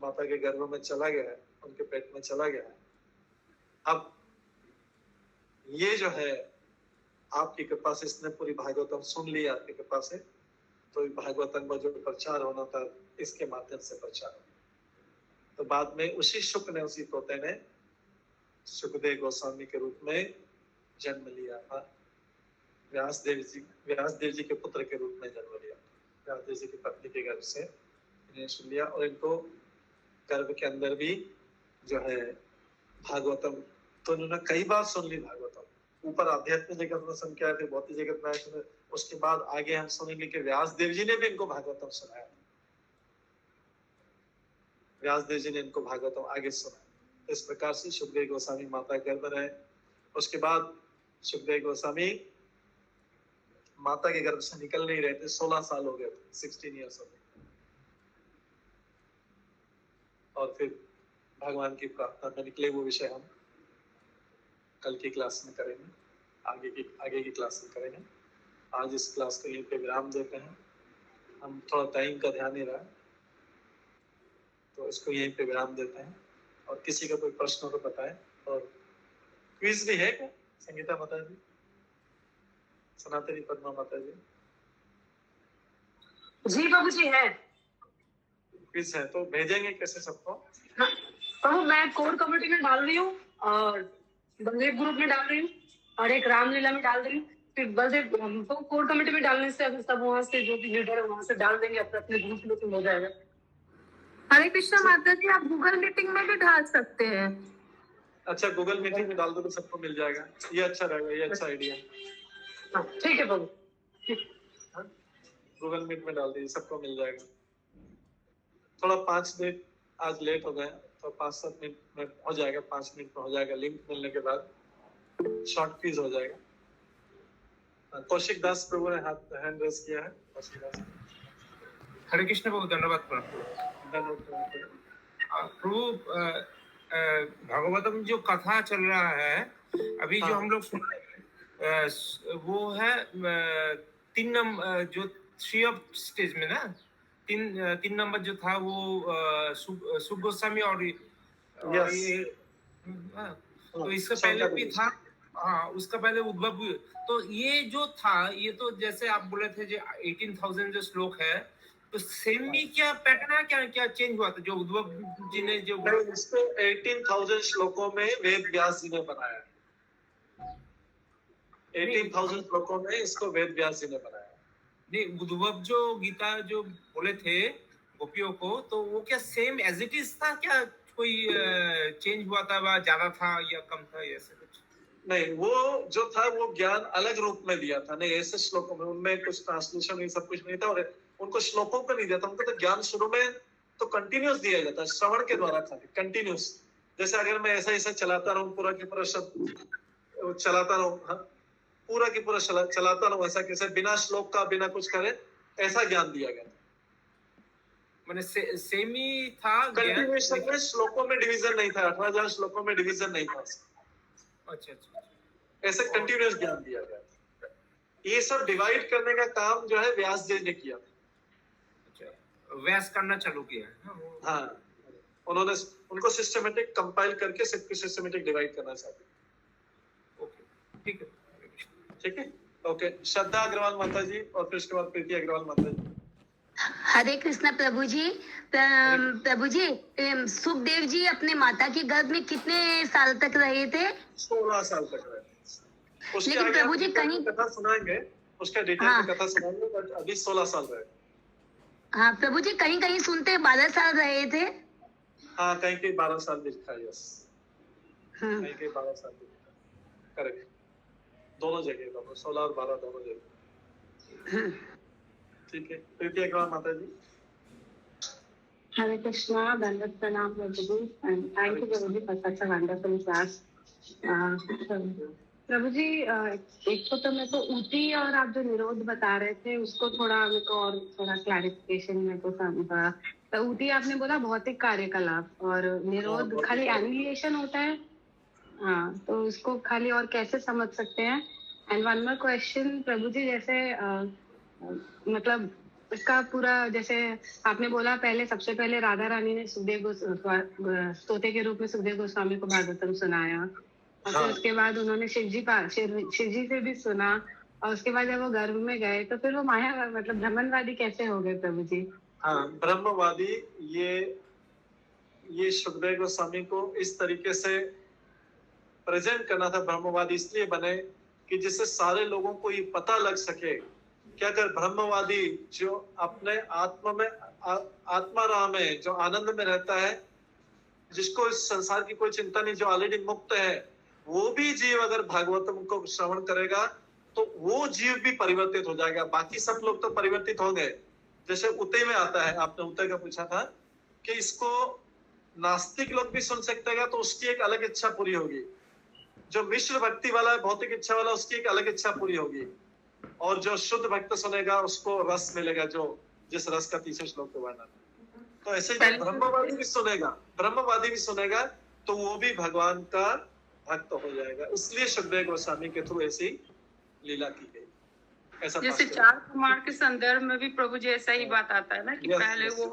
माता के गर्भ में चला गया है, उनके पेट में चला गया है। अब ये जो है आपकी कृपा से इसने पूरी भागवतम सुन ली आपकी कृपा से, तो भागवतम का जो प्रचार होना था इसके माध्यम से प्रचार हो। तो बाद में उसी शुक ने, उसी तोते ने सुखदेव गोस्वामी के रूप में जन्म लिया था। व्यासदेव जी के पुत्र के रूप में जन्म लिया, व्यासदेव जी की पत्नी के गर्भ से इन्हें सुन लिया। और इनको गर्भ के अंदर भी जो है भागवतम तो उन्होंने कई बार सुन ली भागवतम। ऊपर आध्यात्मिक जगत में सुन के आए थे, भौतिक जगत में आए, उसके बाद आगे हम सुनेंगे कि व्यासदेव जी ने भी इनको भागवतम सुनाया, व्यासदेव जी ने इनको भागवतम आगे सुनाया। इस प्रकार से सुखदेव गोस्वामी माता गर्भ रहे। उसके बाद सुखदेव गोस्वामी माता के गर्भ से निकल नहीं रहे थे, 16 साल हो गए थे, 16 ईयर्स हो गए। और फिर भगवान की प्रार्थना में निकले, वो विषय हम कल की क्लास में करेंगे, आगे की क्लास में करेंगे। आज इस क्लास को यहीं पे विराम देते हैं, हम थोड़ा टाइम का ध्यान नहीं रहा, तो इसको यहीं पे विराम देते हैं। और किसी का कोई प्रश्न हो तो बताएं। और क्विज भी है क्या संगीता माता जी, सनातनी पद्मा माता जी? जी बाबू जी है, क्विज है तो भेजेंगे कैसे सबको? प्रभु मैं कोर कमेटी में डाल रही हूँ, और बलदेव ग्रुप में डाल रही हूँ, और एक रामलीला में डाल रही हूँ। फिर बलदेव तो कोर कमेटी में डालने से अगर सब वहाँ से जो भी लीडर है वहाँ से डाल देंगे अपने अपने ग्रुप में, तो हो जाएगा। हरे कृष्णा माता जी, आप गूगल मीटिंग में भी डाल सकते हैं। अच्छा, गूगल मीटिंग में डाल दो तो सबको मिल जाएगा, ये अच्छा रहेगा, ये अच्छा आइडिया। ठीक है बाबू, गूगल मीट में डाल दीजिए, सबको मिल जाएगा। थोड़ा 5 मिनट आज लेट हो गए, तो 5-7 मिनट में हो जाएगा, 5 मिनट में हो जाएगा। लिंक मिलने के बाद शॉर्ट क्विज हो जाएगा। कौशिक दास प्रभु ने हैंड रेज किया है। कौशिक दास, हरे कृष्ण प्रभु, धन्यवाद प्रभु। भागवतम जो कथा चल रहा है अभी, जो हम लोग सुन रहे हैं वो है 3 नंबर, जो 3 ऑफ स्टेज में ना, 3 नंबर जो था वो सुख गोस्वामी और तो इससे पहले भी था, हाँ उसका पहले उद्भव भी। तो ये जो था, ये तो जैसे आप बोले थे जो 18,000 जो श्लोक है, तो सेम ही क्या पैटर्न है, क्या चेंज हुआ था जो उद्भव जी ने जो इसको 18,000 श्लोकों में वेद व्यास जी ने बनाया। 18,000 श्लोकों में इसको वेद व्यास जी ने बनाया। नहीं, उद्भव जो गीता जो बोले थे गोपियों को, तो वो क्या सेम एज इट इज था, क्या कोई चेंज हुआ था, वह ज्यादा था या कम था, ऐसे कुछ? नहीं, वो जो था वो ज्ञान अलग रूप में दिया था। नहीं, ऐसे श्लोकों में, उनमें कुछ ट्रांसलेशन ये सब कुछ नहीं था, और उनको श्लोकों पे नहीं दिया था, उनको तो ज्ञान शुरू में तो कंटिन्यूस दिया जाता है श्रवण के द्वारा खाली कंटिन्यूस। जैसे अगर मैं ऐसा ऐसा चलाता रहूं पूरा की पूरा शब्द चलाता रहूं, हाँ, पूरा की पूरा चलाता रहूं ऐसा कैसे बिना श्लोक का बिना कुछ करे, ऐसा ज्ञान दिया गया। मैंने सेम ही था कंटिन्यूएशन में श्लोकों में डिवीजन नहीं था, 18,000 श्लोकों में डिवीजन नहीं था। अच्छा अच्छा, ऐसे कंटिन्यूस ज्ञान दिया गया। ये सब डिवाइड करने का काम जो है व्यास जी ने किया। अच्छा व्यास करना चालू किया है। हाँ, उन्होंने उनको सिस्टमेटिक कंपाइल करके सबकी सिस्टमेटिक डिवाइड करना चाहते। ओके ठीक है, ठीक है, ओके। श्रद्धा अग्रवाल माता जी और फिर उसके बाद प्रीति अग्रवाल माता जी। हरे कृष्णा प्रभु जी। प्रभु जी, सुखदेव जी अपने माता के गर्भ में कितने साल तक रहे थे? 16 साल तक रहे थे। उसके लेकिन आगे प्रभु जी कहीं कथा सुनाएंगे, उसका डिटेल में कथा सुनाएंगे, बट अभी 16 साल रहे। हाँ प्रभु जी, कहीं कहीं सुनते 12 साल रहे थे। हाँ, कहीं कहीं 12 साल भी लिखा है। यस, हम्म, कहीं कहीं 12 साल भी लिखा है। करेक्ट, दोनों जगह, दोनों 16 और 12 दोनों जगह। ठीक है, प्रीति अग्रवाल माता जी। हरे कृष्णा, दंडवत प्रणाम प्रभु जी, एंड थैंक यू प्रभु जी for such a wonderful class. प्रभु जी, एक तो मेरे को ऊटी और आप जो निरोध बता रहे थे उसको थोड़ा मेरे को और थोड़ा क्लैरिफिकेशन मेरे को समझा। तो ऊटी आपने बोला भौतिक कार्यकलाप और निरोध भौतिक खाली कार्यकलाप। एनिहिलेशन होता है। हाँ, तो उसको खाली और कैसे समझ सकते हैं? एंड वन मोर क्वेश्चन प्रभु जी, जैसे मतलब इसका पूरा जैसे आपने बोला पहले सबसे पहले राधा रानी ने सुखदेव स्तोते के रूप में सुखदेव गोस्वामी को भागवतम सुनाया, और फिर हाँ। उसके बाद उन्होंने शिव जी से भी सुना, और उसके बाद जब वो गर्भ में गए तो फिर वो माया मतलब ब्रह्मवादी कैसे हो गए प्रभु जी? हाँ, ब्रह्मवादी ये सुखदेव गोस्वामी को इस तरीके से प्रेजेंट करना था। ब्रह्मवादी इसलिए बने कि जिससे सारे लोगों को ये पता लग सके कि अगर ब्रह्मवादी जो अपने आत्मा राम में जो आनंद में रहता है, जिसको इस संसार की कोई चिंता नहीं, जो ऑलरेडी मुक्त है, वो भी जीव अगर भागवतम को श्रवण करेगा तो वो जीव भी परिवर्तित हो जाएगा। बाकी सब लोग तो परिवर्तित होंगे। जैसे उते में आता है, आपने उते का पूछा था कि इसको नास्तिक लोग भी सुन सकते हैं, तो उसकी एक अलग इच्छा पूरी होगी। जो मिश्र भक्ति वाला है, भौतिक इच्छा वाला, उसकी एक अलग इच्छा पूरी होगी। और जो शुद्ध भक्त सुनेगा उसको रस मिलेगा, जो जिस रस का 30 श्लोक के वर्णन। तो ऐसे ही ब्रह्मवादी भी सुनेगा तो वो भी भगवान का भक्त हो जाएगा। इसलिए सुखदेव गोस्वामी के थ्रू ऐसी लीला की गई। ऐसा जैसे 4 कुमार के संदर्भ में भी प्रभु जी ऐसा ही बात आता है ना कि पहले वो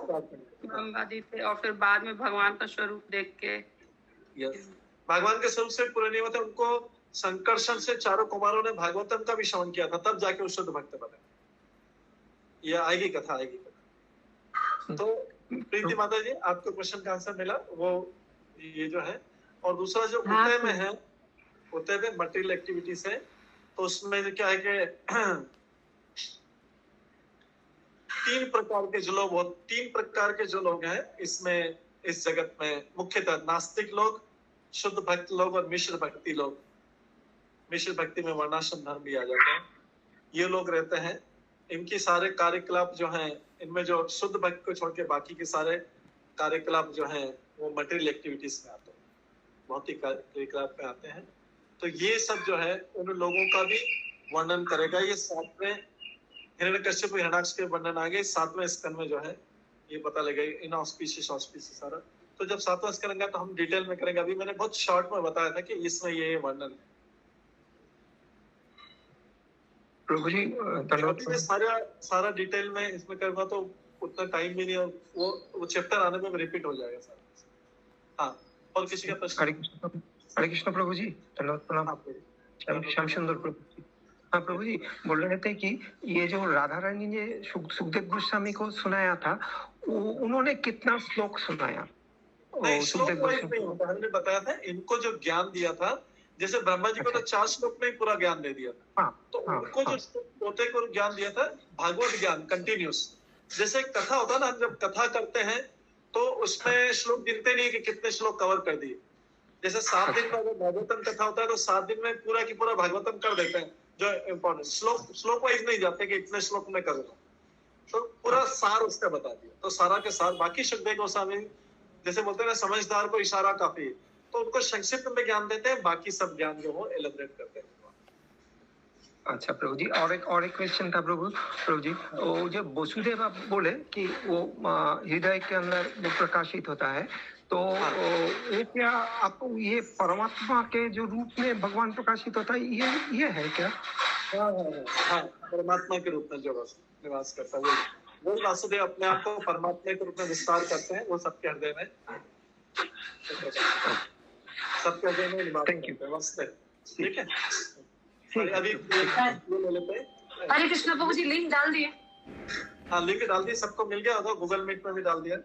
ब्रह्मवादी थे और फिर बाद में भगवान का स्वरूप देख के भगवान के स्वरूप से पूरे नहीं होते। उनको संकर्षण से चारों कुमारों ने भागवतम का भी श्रवण किया था, तब जाके वो शुद्ध भक्त बने। ये आएगी कथा। तो प्रीति माता जी, आपको क्वेश्चन का आंसर मिला, वो ये जो है। और दूसरा जो उते में है, उते में मटेरियल एक्टिविटीज है, तो उसमें क्या है कि 3 प्रकार के जो लोग हैं इसमें, इस जगत में मुख्यतः नास्तिक लोग, शुद्ध भक्त लोग और मिश्र भक्ति लोग। मिश्र भक्ति में वर्णाश्रम धर्म भी आ जाते हैं। ये लोग रहते हैं। इनकी सारे कार्यकलाप जो हैं, इनमें जो शुद्ध भक्त को छोड़ के बाकी के सारे कार्यकलाप जो हैं वो मटेरियल एक्टिविटीज में आते हैं, भौतिक कार्यकलाप में आते हैं। तो ये सब जो है उन लोगों का भी वर्णन करेगा। ये 7वें हिरण्यकश्यप हिरण्याक्ष के वर्णन आगे 7वें स्कंद में जो है ये पता लगेगा। इन ऑस्पिशियस सारा। तो जब 7वां स्कंद करेंगे तो हम डिटेल में करेंगे। अभी मैंने बहुत शॉर्ट में बताया था कि इसमें ये वर्णन है। प्रभु जी मैं सारा डिटेल में इसमें करूंगा तो उतना टाइम भी नहीं, और वो चैप्टर आने में रिपीट हो जाएगा सारा। हाँ, और किसी का प्रश्न? हरे कृष्ण प्रभु जी, धन्यवाद प्रणाम। श्याम सुंदर प्रभु जी। हाँ प्रभु जी, बोल रहे थे कि ये जो राधा रानी ने सुखदेव गोस्वामी को सुनाया था, उन्होंने कितना श्लोक सुनाया? हमने बताया था इनको जो ज्ञान दिया था, जैसे ब्रह्मा जी को तो 4 श्लोक में ही पूरा ज्ञान दे दिया था। तो उनको जो पोते को ज्ञान दिया था, भागवत ज्ञान कंटिन्यूस। जैसे कथा होता है ना, जब कथा करते हैं तो उसमें श्लोक गिनते नहीं कि कितने श्लोक कवर कर दिए। जैसे 7 दिन में अगर भागवतम कथा होता है तो 7 दिन में पूरा की पूरा भागवतम कर देते हैं। जो इम्पोर्टेंट श्लोक वाइज नहीं जाते कि इतने श्लोक में करूंगा। तो पूरा सार उसका बता दिया। तो सारा के सार बाकी सुखदेव गोस्वामी जैसे बोलते हैं ना, समझदार को इशारा काफी, तो उनको संक्षिप्त में ज्ञान देते हैं, बाकी सब ज्ञान जो हो एलिब्रेट करते हैं। अच्छा प्रभु जी, और एक क्वेश्चन था प्रभु जी, वो जो वसुदेव आप बोले कि वो हृदय के अंदर वो प्रकाशित होता है, तो ये क्या आपको ये परमात्मा के जो रूप में भगवान प्रकाशित होता है, ये है क्या? हाँ, परमात्मा के रूप में जो निवास करता है वो वासुदेव अपने आप को परमात्मा के रूप में विस्तार करते हैं, वो सबके हृदय में निवास करते हैं। वासुदेव, ठीक है। अभी ले लेते हैं। हरे कृष्णा प्रभु जी, लिंक डाल दिए। हाँ, लिंक डाल दिए, सबको मिल गया होगा, गूगल मीट में भी डाल दिया।